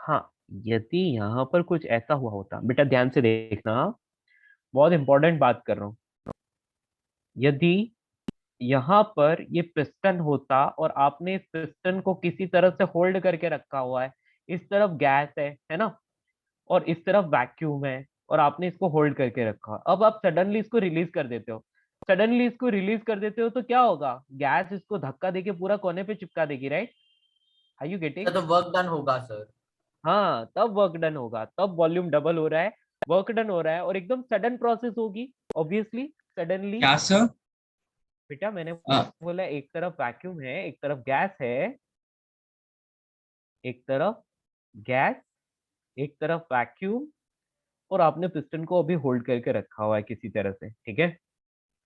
हाँ, यदि यहाँ पर कुछ ऐसा हुआ होता, बेटा ध्यान से देखना, बहुत इंपॉर्टेंट बात कर रहा हूँ। यदि यहाँ पर ये पिस्टन होता और आपने इस पिस्टन को किसी तरह से होल्ड करके रखा हुआ है, इस तरफ गैस है ना, और इस तरफ वैक्यूम है, और आपने इसको होल्ड करके रखा, अब आप सडनली इसको रिलीज कर देते हो, सडनली इसको रिलीज कर देते हो तो क्या होगा, गैस इसको धक्का देके पूरा कोने पे चिपका देगी, राइट? Are you getting? तो वर्क डन होगा सर। हाँ, तब वर्क डन होगा, तब वॉल्यूम डबल हो रहा है, वर्क डन हो रहा है, और एकदम सडन प्रोसेस होगी, ऑब्वियसली सडनली। क्या सर? बेटा मैंने अ, बोला एक तरफ वैक्यूम है, एक तरफ गैस है, एक तरफ गैस, एक तरफ वैक्यूम, और आपने पिस्टन को अभी होल्ड करके रखा हुआ है किसी तरह से, ठीक है?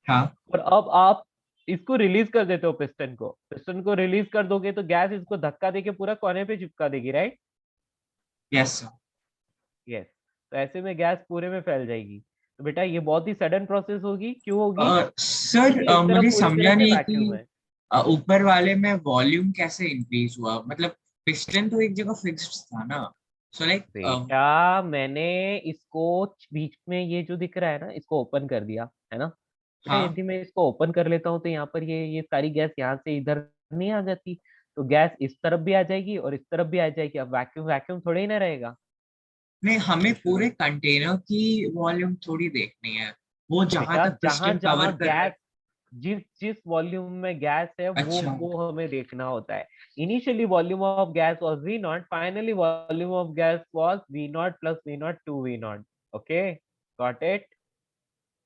हाँ, और अब आप इसको रिलीज कर देते हो, पिस्टन को रिलीज कर दोगे तो गैस इसको धक्का देके पूरा कोने पे चिपका देगी, राइट? Yes sir. यस। तो ऐसे में गैस पूरे में फैल जाएगी, तो बेटा ये बहुत ही सडन प्रोसेस होगी, क्यों होगी? सर क्योंकि इस तरफ मुझे पूरी समझा तरह से नहीं वैक्यूम कि है। ऊपर वाले में वॉल्यूम कैसे इंक्रीज हुआ, मतलब पिस्टन तो एक जगह फिक्स्ड था ना, सो लाइक बेटा मैंने इसको बीच में ये जो दिख रहा है ना, इसको ओपन कर दिया है ना, बेटा हाँ। यदि मैं इसको ओपन कर लेता हूँ तो यहाँ पर ये सारी गैस यहाँ से इधर नहीं आ जाती, तो गैस इस तरफ भी आ जाएगी और इस तरफ भी आ जाएगी, अब वैक्यूम वैक्यूम थोड़े ही ना रहेगा। नहीं, हमें पूरे कंटेनर की वॉल्यूम थोड़ी देखनी है, वो जहां बेटा तक जहां पिस्टन जहां कवर कर रहा है। गैस, जिस जिस वॉल्यूम में गैस है अच्छा। वो हमें देखना होता है। Initially volume of gas was V naught, finally volume of gas was V naught plus V naught two V naught. Okay, got it?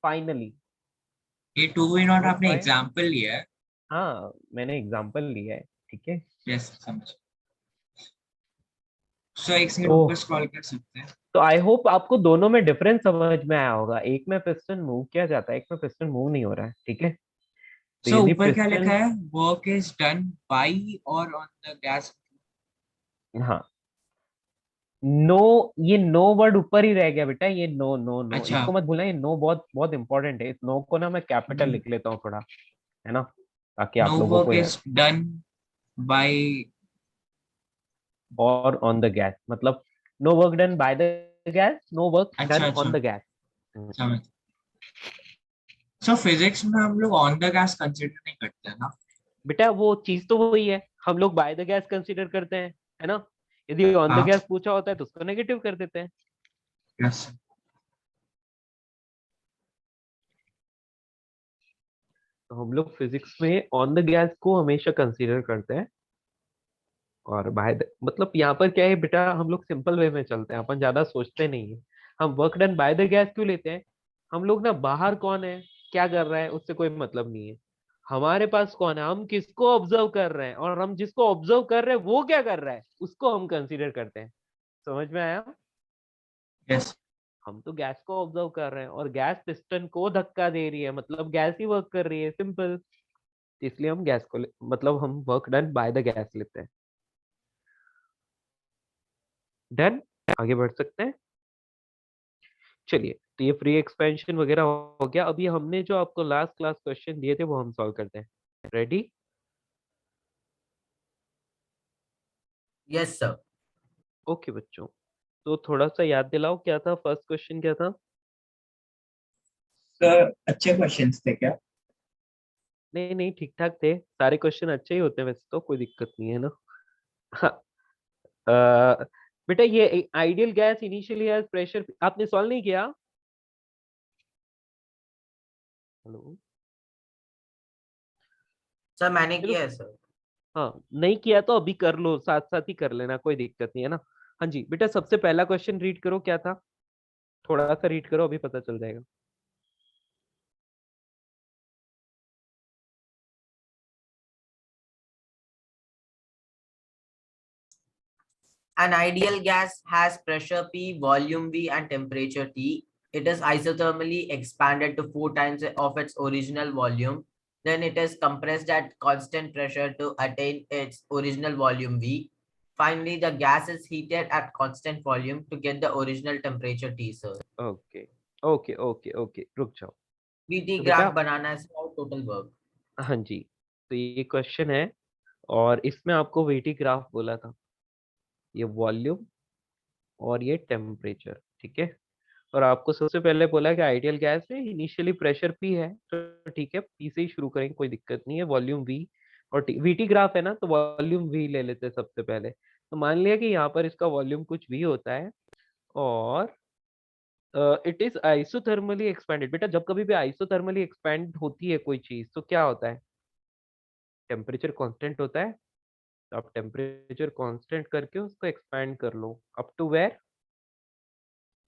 Finally. ये 2v0 समझ आपने पाए? एग्जांपल लिया है? हाँ, मैंने एग्जांपल लिया है, ठीक है। यस, समझ। सो एक सेकंड तो ऊपर स्क्रॉल कर सकते हैं? आई होप आपको दोनों में डिफरेंस समझ में आया होगा, एक में पिस्टन मूव किया जाता है, एक में पिस्टन मूव नहीं हो रहा है, ठीक है? तो सो यदि ऊपर क्या लिखा पिस्टन, है? वर्क इज डन बाई और ऑन द गैस। हाँ, नो, ये नो वर्ड ऊपर ही रह गया बेटा, ये नो नो नो, अच्छा। इसको मत भूलना, ये नो बहुत बहुत इंपॉर्टेंट है, इस नो को ना मैं कैपिटल लिख लेता हूँ थोड़ा, है ना, ताकि नो आप लोगों को वर्क याद। Is done by. और ऑन द गैस मतलब no work done by the gas, no work अच्छा डन ऑन अच्छा, द गैस। समझ। सो फिजिक्स में हम लोग ऑन द गैस कंसिडर नहीं करते हैं ना? बेटा वो चीज तो वही है, हम लोग बाय द गैस कंसीडर करते हैं, है ना? यदि ऑन द हाँ। गैस पूछा होता है तो उसको नेगेटिव कर देते हैं। यस। तो हम लोग फिजिक्स में ऑन द गैस को हमेशा कंसीडर करते हैं, और बाय द मतलब यहाँ पर क्या है बेटा, हम लोग सिंपल वे में चलते हैं, अपन ज्यादा सोचते नहीं है। हम work done by the gas क्यों लेते हैं? हम लोग ना बाहर कौन है, क्या कर रहा है, उससे कोई मतलब नहीं है, हमारे पास कौन है, हम किसको ऑब्जर्व कर रहे हैं, और हम जिसको ऑब्जर्व कर रहे हैं वो क्या कर रहा है उसको हम कंसीडर करते हैं। समझ में आया? यस। हम तो गैस को ऑब्जर्व कर रहे हैं और गैस पिस्टन को धक्का दे रही है, मतलब गैस ही वर्क कर रही है, सिंपल। इसलिए हम गैस को मतलब हम work done by the gas लेते हैं। डन, आगे बढ़ सकते हैं। चलिए, तो ये फ्री एक्सपेंशन वगैरह हो गया, अभी हमने जो आपको लास्ट क्लास क्वेश्चन दिए थे वो हम सॉल्व करते हैं। रेडी? Yes sir. ओके बच्चों, तो थोड़ा सा याद दिलाओ, क्या था फर्स्ट क्वेश्चन, क्या था? सर अच्छे क्वेश्चंस थे क्या? नहीं नहीं, ठीक ठाक थे, सारे क्वेश्चन अच्छे ही होते हैं वैसे, तो कोई दिक्कत नहीं है ना। हाँ, बेटा ये ideal gas initially has pressure, आपने सॉल्व नहीं किया? हेलो? सर मैंने चलो, किया है सर। हाँ नहीं किया तो अभी कर लो, साथ साथ ही कर लेना, कोई दिक्कत नहीं है ना। हाँ जी बेटा, सबसे पहला क्वेश्चन रीड करो, क्या था? थोड़ा सा रीड करो, अभी पता चल जाएगा। An ideal gas has pressure P, volume V, and temperature T. It is isothermally expanded to 4 times of its original volume. Then it is compressed at constant pressure to attain its original volume V. Finally, the gas is heated at constant volume to get the original temperature T, sir. Okay okay okay okay, रुक जाओ। VT तो बेटा, graph बनाना है sir, और total work. हाँ जी, तो ये क्वेश्चन है, और इसमें आपको वेटी ग्राफ बोला था, ये वॉल्यूम और ये टेम्परेचर, ठीक है। और आपको सबसे पहले बोला कि आइडियल गैस में इनिशियली प्रेशर पी है, तो ठीक है, पी से ही शुरू करेंगे, कोई दिक्कत नहीं है। वॉल्यूम वी और वीटी ग्राफ है ना, तो वॉल्यूम वी ले लेते हैं सबसे पहले। तो मान लिया कि यहाँ पर इसका वॉल्यूम कुछ वी होता है और इट इज आइसोथर्मली एक्सपेंडेड। बेटा जब कभी भी आइसोथर्मली एक्सपेंड होती है कोई चीज तो क्या होता है, टेम्परेचर कांस्टेंट होता है। तो आप टेम्परेचर कांस्टेंट करके उसको एक्सपैंड कर लो अप टू वेयर,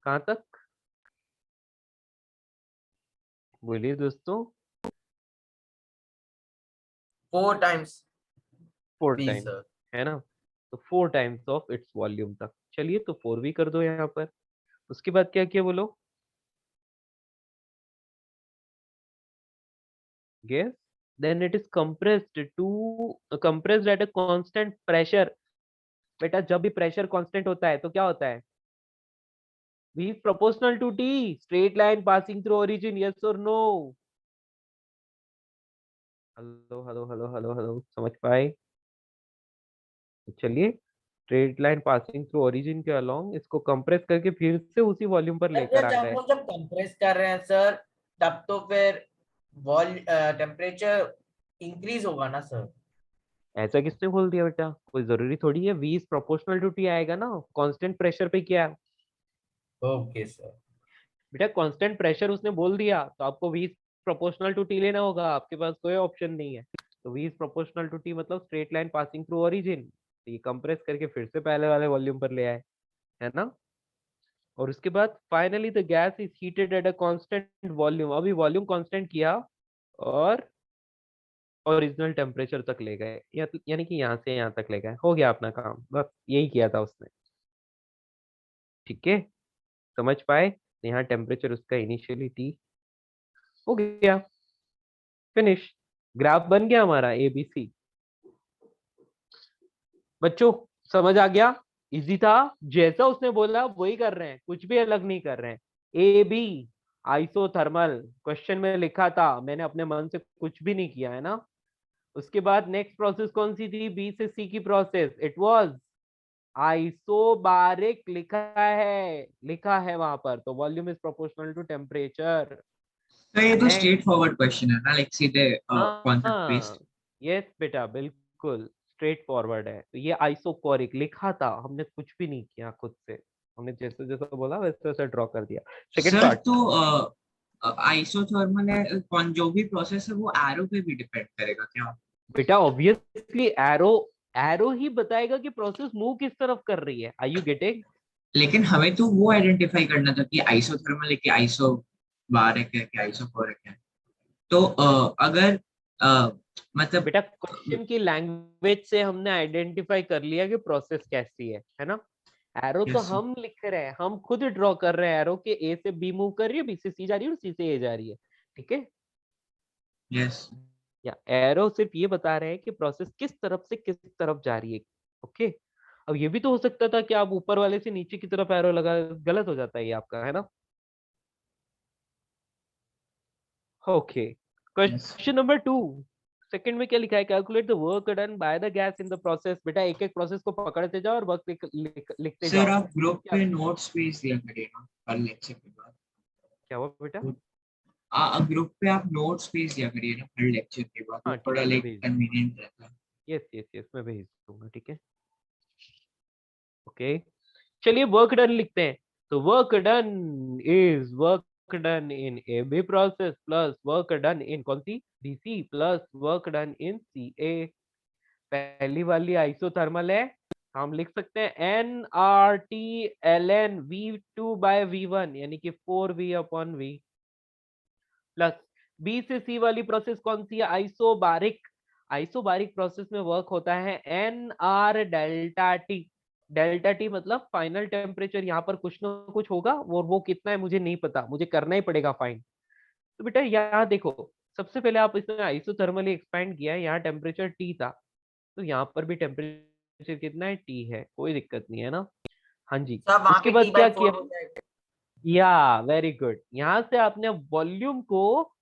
कहाँ तक, बोलिए दोस्तों। 4 times 4 V, टाइम्स, sir. है ना। तो 4 टाइम्स ऑफ इट्स वॉल्यूम तक। चलिए तो 4v कर दो यहाँ पर। उसके बाद क्या किया बोलो, guess. Then it is compressed at a constant pressure. बेटा जब भी प्रेशर कांस्टेंट होता है तो क्या होता है, v is proportional to t, straight line passing through origin, yes or no। Hello hello hello hello hello, समझ पाए। तो चलिए, straight line passing through origin के अलोंग इसको कंप्रेस करके फिर से उसी वॉल्यूम पर लेकर आ जब हम गए। लोग जब कंप्रेस कर रहे हैं सर, तब तो फिर टेम्परेचर इंक्रीज होगा ना सर। ऐसा किसने बोल दिया बेटा, कोई जरूरी थोड़ी है, v is proportional to T आएगा ना, कांस्टेंट प्रेशर पे क्या। Okay sir. बेटा कांस्टेंट प्रेशर उसने बोल दिया तो आपको v is proportional to T लेना होगा, आपके पास कोई ऑप्शन नहीं है। तो v is proportional to T मतलब straight line passing through origin, तो ये कंप्रेस करके फिर से पहले वाले वॉल्यूम पर ले आए, है ना। और उसके बाद finally the gas is heated eight a constant volume, अभी वॉल्यूम कांस्टेंट किया और ओरिजिनल टेम्परेचर तक ले गए, यानी कि यहाँ से यहाँ तक ले गए, हो गया अपना काम, बस यही किया था उसने, ठीक है। समझ पाए, यहाँ टेम्परेचर उसका इनिशियली टी हो गया, फिनिश। ग्राफ बन गया हमारा एबीसी। बच्चों समझ आ गया, इजी था, जैसा उसने बोला वही कर रहे हैं, कुछ भी अलग नहीं कर रहे हैं। ए बी आइसोथर्मल क्वेश्चन में लिखा था, मैंने अपने मन से कुछ भी नहीं किया है ना। उसके बाद नेक्स्ट प्रोसेस कौन सी थी, बी से सी की प्रोसेस, इट वाज आइसोबारिक, लिखा है वहां पर, तो volume is proportional to temperature. तो ये तो नेक्स्ट, स्ट्रेट फॉरवर्ड क्वेश्चन है ना, लाइक सीधे कॉन्सेप्ट बेस्ड। हाँ यस बेटा बिल्कुल स्ट्रेट फॉरवर्ड है। तो ये आइसोकोरिक लिखा था, हमने कुछ भी नहीं किया खुद से, हमने जैसे जैसा बोला वैसे वैसे ड्रॉ कर दिया। सेकंड सर पार्ट, तो आइसोथर्मल है, कौन जो भी प्रोसेस है वो एरो पे भी डिपेंड करेगा क्या? बेटा ऑब्वियसली एरो, एरो ही बताएगा कि प्रोसेस मूव किस तरफ कर रही है, आर यू गेटिंग। लेकिन हमें तो वो आइडेंटिफाई करना था कि आइसोथर्मल है कि आइसोबारिक है कि आइसोकोरिक है। तो अगर मतलब बेटा क्वेश्चन की लैंग्वेज से हमने आइडेंटिफाई कर लिया कि प्रोसेस कैसी है ना। एरो तो यस हम लिख रहे हैं, हम खुद ड्रॉ कर रहे हैं एरो के, ए से बी मूव कर रही है, बी से सी जा रही है और सी से ए जा रही है, ठीक है। यस या एरो सिर्फ ये बता रहे हैं कि प्रोसेस किस तरफ से किस तरफ जा रही है, ओके। अब ये भी तो हो सकता था कि आप ऊपर वाले से नीचे की तरफ एरो लगा, गलत हो जाता है ये आपका, है ना। Okay, yes question number 2, second में क्या लिखा है, calculate the work done by the gas in the process. बेटा एक एक प्रोसेस को पकड़ते जाओ और वर्क लिखते सर, जाओ। आप ग्रुप क्या पे नोट्स भेज दिया करिए ना कल लेक्चर के बाद। क्या हुआ बेटा। ग्रुप पे आप नोट्स भेज दिया करिए ना कल लेक्चर के बाद, वो हाँ ठीक थोड़ा है मैं लाइक भेज दूंगा, कन्वीनियंट रहता है। यस यस यस मैं भेज दूंगा, ठीक है। ओके चलिए वर्क डन लिखते हैं। तो work done is work done in A B process plus work done in कौन सी, DC, plus work done in C A. पहली वाली आइसोथर्मल है, हम लिख सकते हैं N R T L N V two by V one, यानी कि 4v upon we, plus B से सी वाली प्रोसेस कौन सी है, आइसोबारिक। आइसोबारिक प्रोसेस में वर्क होता है N R delta T, delta T मतलब फाइनल टेम्परेचर, यहाँ पर कुछ ना कुछ होगा, वो कितना है मुझे नहीं पता, मुझे करना ही पड़ेगा फाइन। तो बेटा यहाँ देखो, सबसे पहले आप इसने आइसोथर्मली एक्सपैंड किया है, यहाँ टेम्परेचर टी था, तो यहाँ पर भी टेम्परेचर कितना है, टी है, कोई दिक्कत नहीं है ना। हाँ जी, सब वहां उसके पे बाद क्या T/4 किया, हो जाएगा। या वेरी गुड, यहाँ से आपने वॉल्यूम को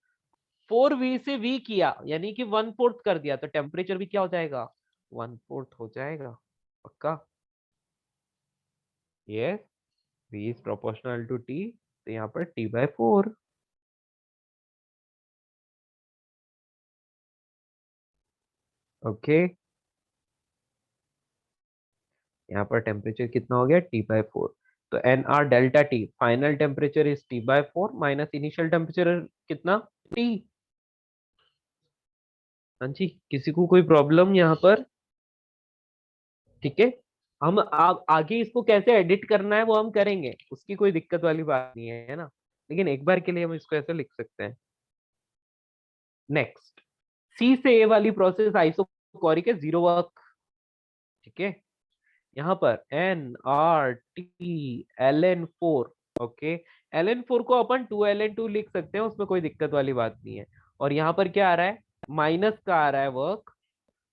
4v से v किया, यानी कि 1/4 कर दिया, तो टेम्परेचर भी क्या हो जाएगा, 1/4 हो जाएगा, पक्का। Yes V is proportional to T, तो यहाँ पर T/4। ओके, यहाँ पर टेम्परेचर कितना हो गया T/4। तो NR delta T final temperature is T/4 minus initial temperature कितना T। हाँ जी, किसी को कोई प्रॉब्लम यहाँ पर? ठीक है, हम आप आगे इसको कैसे एडिट करना है वो हम करेंगे, उसकी कोई दिक्कत वाली बात नहीं है ना, लेकिन एक बार के लिए हम इसको ऐसे लिख सकते हैं। नेक्स्ट, सी से ए वाली प्रोसेस आइसोकोरिक है, 0 वर्क। ठीक है, यहाँ पर NRTLN4। ओके, LN4 को अपन 2LN2 लिख सकते हैं, उसमें कोई दिक्कत वाली बात नहीं है। और यहाँ पर क्या आ रहा है, माइनस का आ रहा है वर्क,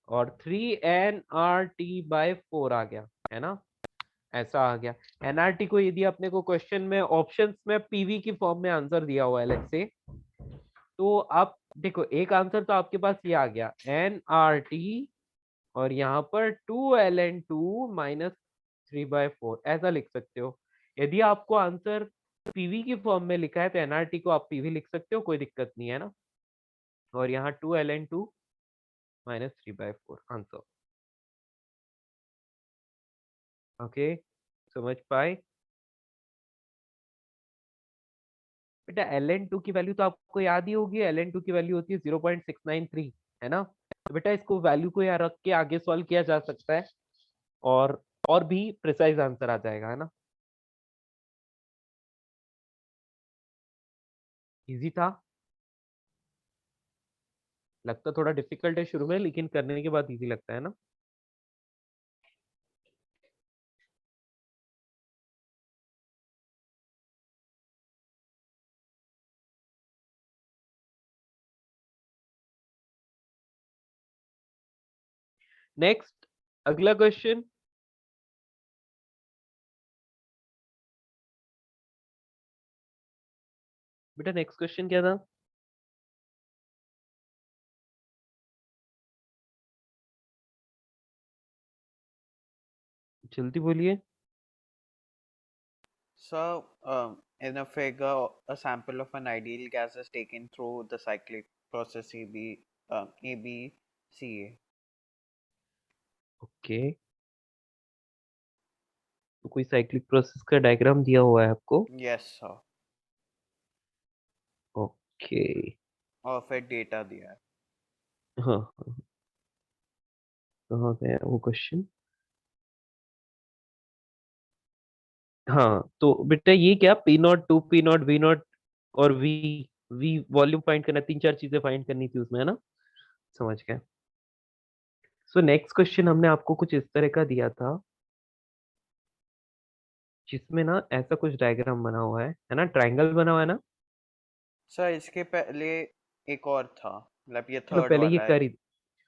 और 3NRT/4 आ गया है ना, ऐसा आ गया। एनआरटी को यदि अपने को क्वेश्चन में ऑप्शंस में पीवी की फॉर्म में आंसर दिया हुआ है लेट्स से, तो आप देखो एक आंसर तो आपके पास ये आ गया एनआरटी, और यहाँ पर 2Ln2 माइनस 3/4 ऐसा लिख सकते हो। यदि आपको आंसर पीवी की फॉर्म में लिखा है तो एनआरटी को आप पीवी लिख सकते हो, कोई दिक्कत नहीं है ना। और यहाँ 2Ln2 माइनस 3/4 आंसर। ओके, समझ पाए बेटा? Ln2 की वैल्यू तो आपको याद ही होगी, Ln2 की वैल्यू होती है 0.693, है ना। तो बेटा इसको वैल्यू को यहाँ रख के आगे सॉल्व किया जा सकता है, और भी प्रिसाइज आंसर आ जाएगा, है ना। इजी था, लगता थोड़ा डिफिकल्ट है शुरू में, लेकिन करने के बाद इजी लगता है ना। नेक्स्ट, अगला क्वेश्चन। बेटा नेक्स्ट क्वेश्चन क्या था? जल्दी बोलिए। So, in a figure, a sample of an ideal gas is taken through the cyclic process ABCA. Okay, तो कोई साइक्लिक प्रोसेस का डायग्राम दिया हुआ है आपको? Yes, sir. ओके, और फिर डेटा दिया है। हाँ हाँ, कहाँ गया वो क्वेश्चन? हाँ, तो बेटा ये क्या P02, P0, V0 और वी वॉल्यूम फाइंड करना, 3-4 चीजें फाइंड करनी थी उसमें, है ना। समझ गए। सो नेक्स्ट क्वेश्चन हमने आपको कुछ इस तरह का दिया था, जिसमें ना ऐसा कुछ डायग्राम बना हुआ है ना, ट्रायंगल बना हुआ है ना। सर इसके पहले एक और था, मतलब ये चलो थर्ड पहले ये वाला है। कर ही,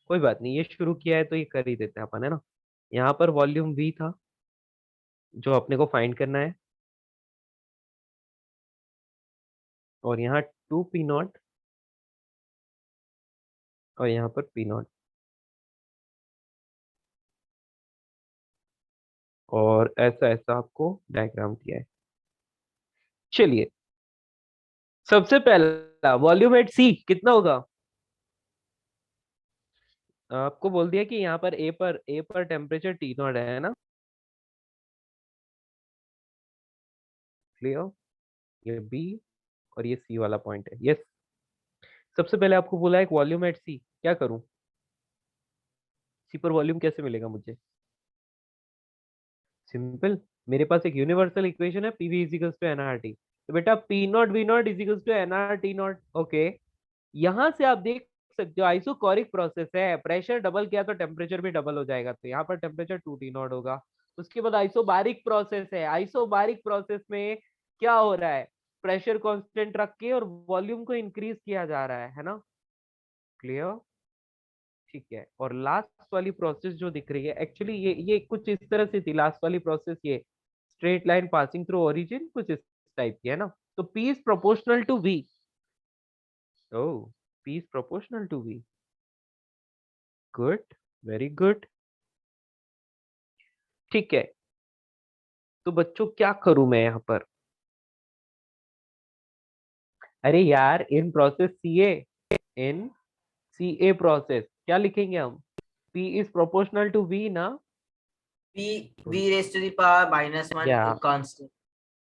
कोई बात नहीं, ये शुरू किया है तो ये कर ही देते हैं अपन, है ना। यहाँ पर वॉल्यूम वी था जो अपने को फाइंड करना है, और यहाँ 2P0 और यहाँ पर P0, और ऐसा ऐसा आपको डायग्राम दिया है। चलिए, सबसे पहला वॉल्यूम एट सी कितना होगा? आपको बोल दिया कि यहाँ पर ए पर टेम्परेचर T0 है ना, क्लियर। ये बी और ये सी वाला पॉइंट है, यस। सबसे पहले आपको बोला है वॉल्यूम एट सी, क्या करूं? सी पर वॉल्यूम कैसे मिलेगा मुझे? सिंपल, मेरे पास एक यूनिवर्सल इक्वेशन है, पीवी इजिकल्स टू एनआरटी। तो बेटा P naught V naught equals to NRT naught. Okay, यहाँ से आप देख सकते हो आइसोकोरिक प्रोसेस है, प्रेशर डबल किया तो टेम्परेचर भी डबल हो जाएगा, तो यहाँ पर टेम्परेचर 2T0 होगा। उसके बाद आइसोबारिक प्रोसेस है, आइसोबारिक प्रोसेस में क्या हो रहा है, प्रेशर कांस्टेंट रख के और वॉल्यूम को इंक्रीज किया जा रहा है ना, क्लियर। ठीक है, और लास्ट वाली प्रोसेस जो दिख रही है, एक्चुअली ये कुछ इस तरह से थी लास्ट वाली प्रोसेस, ये straight line passing through origin, कुछ इस टाइप की है ना। तो P is proportional to V। Oh, P is proportional to V, good, very good. ठीक है, तो बच्चों क्या करूं मैं यहाँ पर? अरे यार, in process CA, in CA process क्या लिखेंगे हम? P is proportional to V ना? v raised to the power -1 या constant.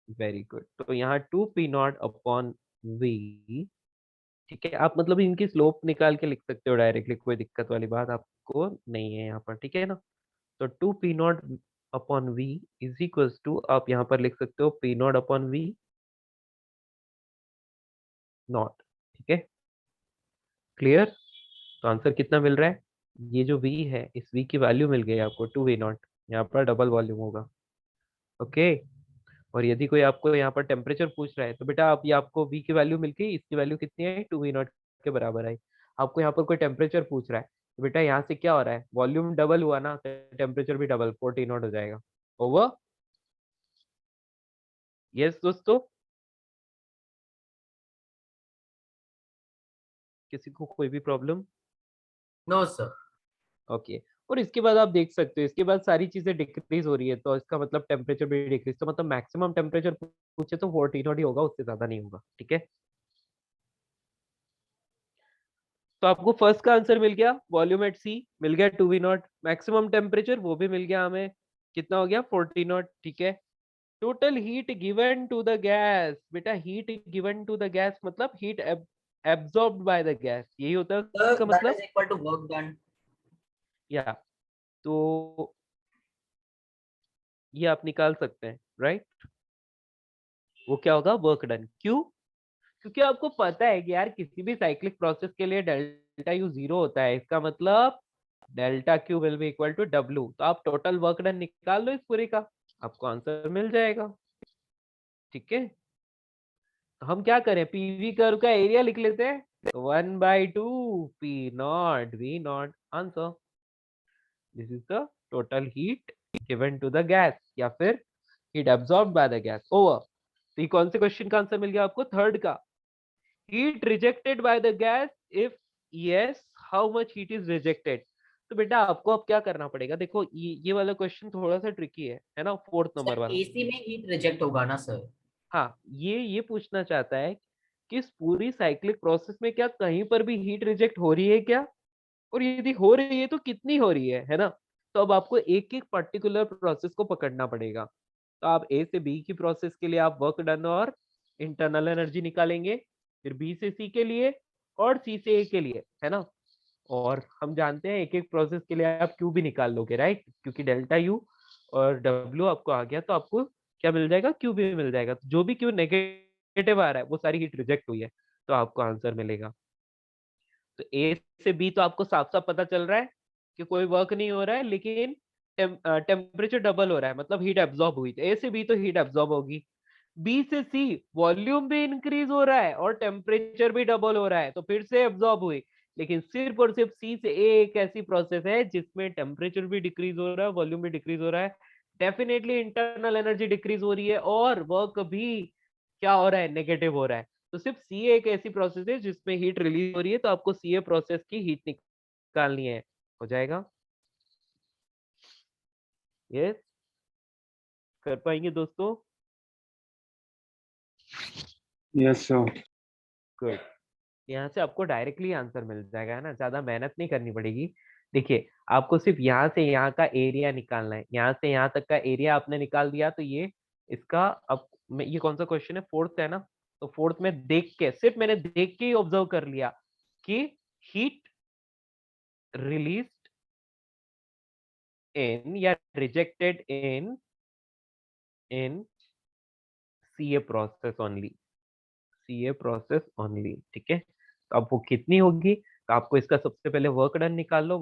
वेरी गुड, तो यहाँ 2p0 अपॉन V। ठीक है, आप मतलब इनकी स्लोप निकाल के लिख सकते हो डायरेक्टली, कोई दिक्कत वाली बात आपको नहीं है यहाँ पर, ठीक है ना? तो 2p0 upon V is equals to, आप यहाँ पर लिख सकते हो p0 अपॉन V नॉट। ठीक है, क्लियर? तो आंसर कितना मिल रहा है? ये जो V है, इस V की वैल्यू मिल गई आपको 2v0। यहाँ पर डबल वॉल्यूम होगा। ओके, और यदि कोई आपको यहाँ पर टेम्परेचर पूछ रहा है तो बेटा आप, ये आपको V की वैल्यू मिल गई, इसकी वैल्यू कितनी है? 2v0 के बराबर है। आपको यहाँ पर कोई टेम्परेचर पूछ रहा है तो बेटा यहाँ से क्या हो रहा है? वॉल्यूम डबल हुआ ना, तो टेम्परेचर भी डबल, 40 नॉट हो जाएगा। ओवर। यस दोस्तों, किसी को कोई भी प्रॉब्लम? No, sir. ओके, और इसके बाद आप देख सकते हो, इसके बाद सारी चीजें डिक्रीज हो रही है, तो इसका मतलब टेम्परेचर भी डिक्रीज, तो मतलब मैक्सिमम टेम्परेचर पूछे तो 40 नॉट ही होगा, उससे ज्यादा नहीं होगा। ठीक है, तो आपको फर्स्ट का आंसर मिल गया, वॉल्यूम एट सी मिल गया 2v0, मैक्सिमम टेम्परेचर वो भी मिल गया हमें, कितना हो गया? 40 नॉट। ठीक है, total heat given to the gas, बेटा heat given to the gas मतलब heat absorbed by the gas, यही होता है Sir, उसका that is मतलब। equal to work done. या तो ये आप निकाल सकते हैं, राइट? वो क्या होगा? Work done. क्यों? क्योंकि आपको पता है कि यार किसी भी साइक्लिक प्रोसेस के लिए डेल्टा यू 0 होता है, इसका मतलब delta Q will be equal to W. तो आप टोटल वर्क डन निकाल लो इस पूरे का, आपको आंसर मिल जाएगा। ठीक है, तो हम क्या करें, पीवी कर्व का एरिया लिख लेते हैं, 1/2 P naught V naught. Answer, this is the total heat given to the gas, या फिर heat absorbed by the gas over. तो ये कौन से क्वेश्चन का आंसर मिल गया आपको? थर्ड का। heat rejected by the gas, if yes, how much heat is rejected? तो बेटा आपको अब क्या करना पड़ेगा, देखो ये वाला क्वेश्चन थोड़ा सा ट्रिकी है ना, फोर्थ Sir, नंबर वाला। AC में heat reject होगा ना sir? हाँ, ये पूछना चाहता है कि इस पूरी साइक्लिक प्रोसेस में क्या कहीं पर भी हीट रिजेक्ट हो रही है क्या, और यदि हो रही है तो कितनी हो रही है ना? तो अब आपको एक एक पर्टिकुलर प्रोसेस को पकड़ना पड़ेगा। तो आप ए से बी की प्रोसेस के लिए आप वर्क डन और इंटरनल एनर्जी निकालेंगे, फिर बी से सी के लिए और सी से ए के लिए, है ना? और हम जानते हैं एक एक प्रोसेस के लिए आप क्यू भी निकाल लोगे, राइट? क्योंकि डेल्टा यू और डब्ल्यू आपको आ गया, तो आपको क्या मिल जाएगा? क्यू भी मिल जाएगा। तो जो भी क्यू नेगेटिव आ रहा है वो सारी हीट रिजेक्ट हुई है, तो आपको आंसर मिलेगा। तो ए से बी तो आपको साफ साफ पता चल रहा है कि कोई वर्क नहीं हो रहा है, लेकिन टेम्परेचर डबल हो रहा है, मतलब हीट एब्जॉर्ब हुई। तो ए से बी तो हीट एब्जॉर्ब होगी। बी से सी वॉल्यूम भी इंक्रीज हो रहा है और टेम्परेचर भी डबल हो रहा है, तो फिर से एब्जॉर्ब हुई। लेकिन सिर्फ और सिर्फ सी से ए एक ऐसी प्रोसेस है जिसमें टेम्परेचर भी डिक्रीज हो रहा है, वॉल्यूम भी डिक्रीज हो रहा है, डेफिनेटली इंटरनल एनर्जी डिक्रीज हो रही है, और वर्क भी क्या हो रहा है? नेगेटिव हो रहा है। तो सिर्फ सीए एक ऐसी प्रोसेस है जिसमें हीट रिलीज हो रही है, तो आपको सीए प्रोसेस की हीट निकालनी है। हो जाएगा? यस, कर पाएंगे दोस्तों? Yes sir. गुड, यहाँ से आपको डायरेक्टली आंसर मिल जाएगा, है ना? ज्यादा मेहनत नहीं करनी पड़ेगी। देखिए, आपको सिर्फ यहाँ से यहाँ का एरिया निकालना है, यहाँ से यहाँ तक का एरिया आपने निकाल दिया, तो ये इसका अब ये कौन सा क्वेश्चन है? फोर्थ है ना? तो फोर्थ में देख के, सिर्फ मैंने देख के ही ऑब्जर्व कर लिया कि हीट रिलीज इन या rejected in CA process only, CA process only. ठीक है, तो अब वो कितनी होगी? तो आपको इसका सबसे पहले वर्क डन निकाल लो,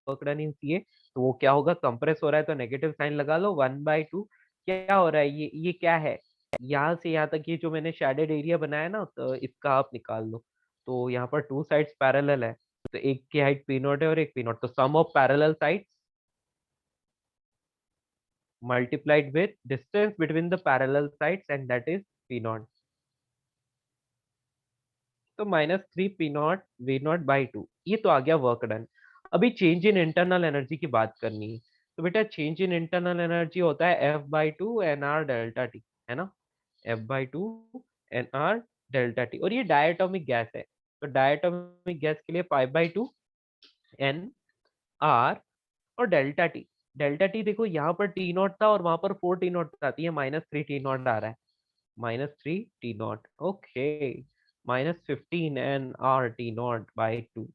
वर्क डन इन सीए। तो वो क्या होगा? कंप्रेस हो रहा है तो नेगेटिव साइन लगा लो, 1/2। क्या हो रहा है? ये क्या है? यहाँ से यहाँ तक ये जो मैंने शेडेड एरिया बनाया ना, तो इसका आप निकाल लो। तो यहाँ पर टू साइड्स पैरेलल है, तो एक की हाइट पी नॉट है और एक पी नॉट, तो sum of parallel sides multiplied with distance between the parallel sides, and that is p naught। तो -3 p0 v0/2, ये तो आ गया वर्क डन। अभी चेंज इन इंटरनल एनर्जी की बात करनी है। तो बेटा चेंज इन इंटरनल एनर्जी होता है F/2 nR डेल्टा टी, है ना, F/2 nR डेल्टा टी, और ये डायटोमिक गैस है, तो डायटोमिक गैस के लिए 5/2 nR और डेल्टा टी। डेल्टा टी देखो यहाँ पर टी नॉट था और वहां पर 4 टी नॉट आती है, -3 टी नॉट आ रहा है, -3 T naught, okay, -15 nR T naught by 2,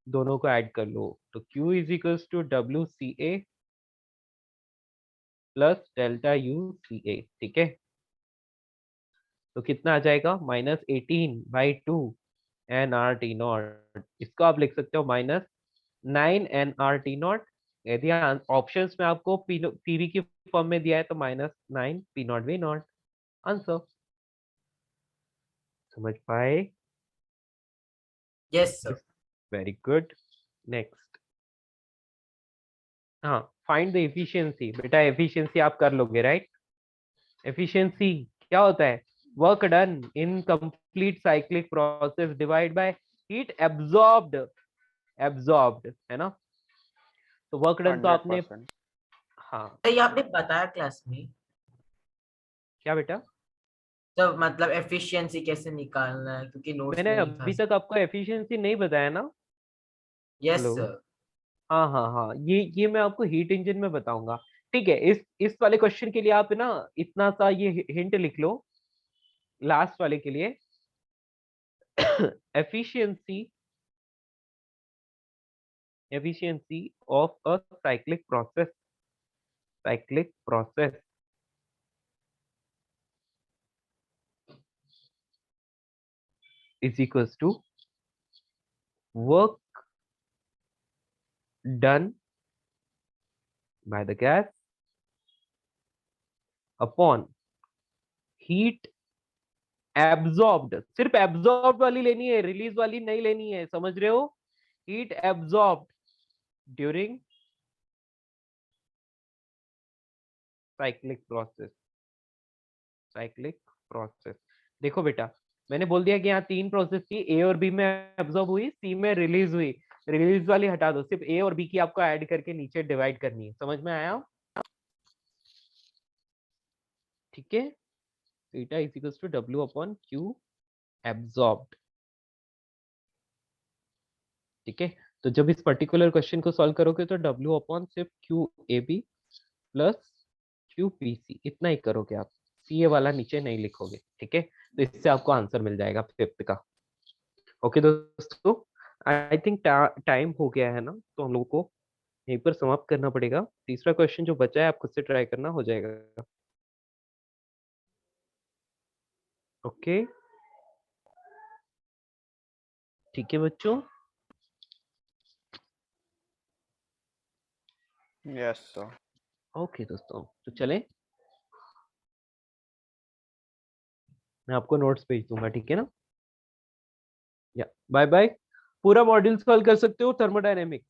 दोनों को ऐड कर लो, तो Q is equals to WCA plus delta UCA, ठीक है, तो कितना आ जाएगा, -18/2 nR टी नॉट, इसको आप लिख सकते हो -9 nR टी नॉट, यदि ऑप्शंस में आपको पीवी की फॉर्म में दिया है तो -9 P not V not, answer. समझ पाए? Yes, sir. Very good. Next, हाँ, फाइंड द एफिशिएंसी। बेटा एफिशिएंसी आप कर लोगे, राइट? एफिशिएंसी क्या होता है? Work done in complete cyclic process divide by heat absorbed, है ना, तो वर्क डन तो आपने, 100%. हाँ, तो ये आपने बताया क्लास में, क्या बेटा? तो मतलब एफिशिएंसी कैसे निकालना है, क्योंकि नोट्स मैंने में नहीं था। अभी तक आपको एफिशिएंसी नहीं बताया ना? Yes hello, sir. हाँ हाँ हाँ, ये मैं आपको हीट इंजन में बताऊंगा, ठीक है। इस वाले क्वेश्चन के लिए आप ना इतना सा ये हिंट लिख लो, लास्ट वाले के लिए efficiency of a cyclic process is equals to work done by the gas upon heat absorbed, सिर्फ absorbed वाली लेनी है, रिलीज वाली नहीं लेनी है, समझ रहे हो? heat absorbed during cyclic process। देखो बेटा, मैंने बोल दिया कि यहाँ 3 प्रोसेस थी, ए और बी में एब्जॉर्ब हुई, सी में रिलीज हुई, रिलीज वाली हटा दो, सिर्फ ए और बी की आपको ऐड करके नीचे डिवाइड करनी है, समझ में आया? ठीक है, theta is equals to W/Q absorbed, ठीक है। तो जब इस पर्टिकुलर क्वेश्चन को सॉल्व करोगे तो W/ सिर्फ QAB प्लस QPC, इतना ही करोगे आप, CA वाला नीचे नहीं लिखोगे, ठीक है। तो इससे आपको आंसर मिल जाएगा 5th का। ओके दोस्तों, आई थिंक टाइम हो गया है ना, तो हम लोगों को यहीं पर समाप्त करना पड़ेगा। तीसरा क्वेश्चन जो बचा है आप खुद से ट्राई करना, हो जाएगा। ओके, ठीक है बच्चों। Yes, sir. ओके दोस्तों, तो चलें, मैं आपको नोट्स भेज दूंगा, ठीक है ना? या बाय बाय। पूरा मॉड्यूल सॉल्व कर सकते हो थर्मोडायनेमिक्स।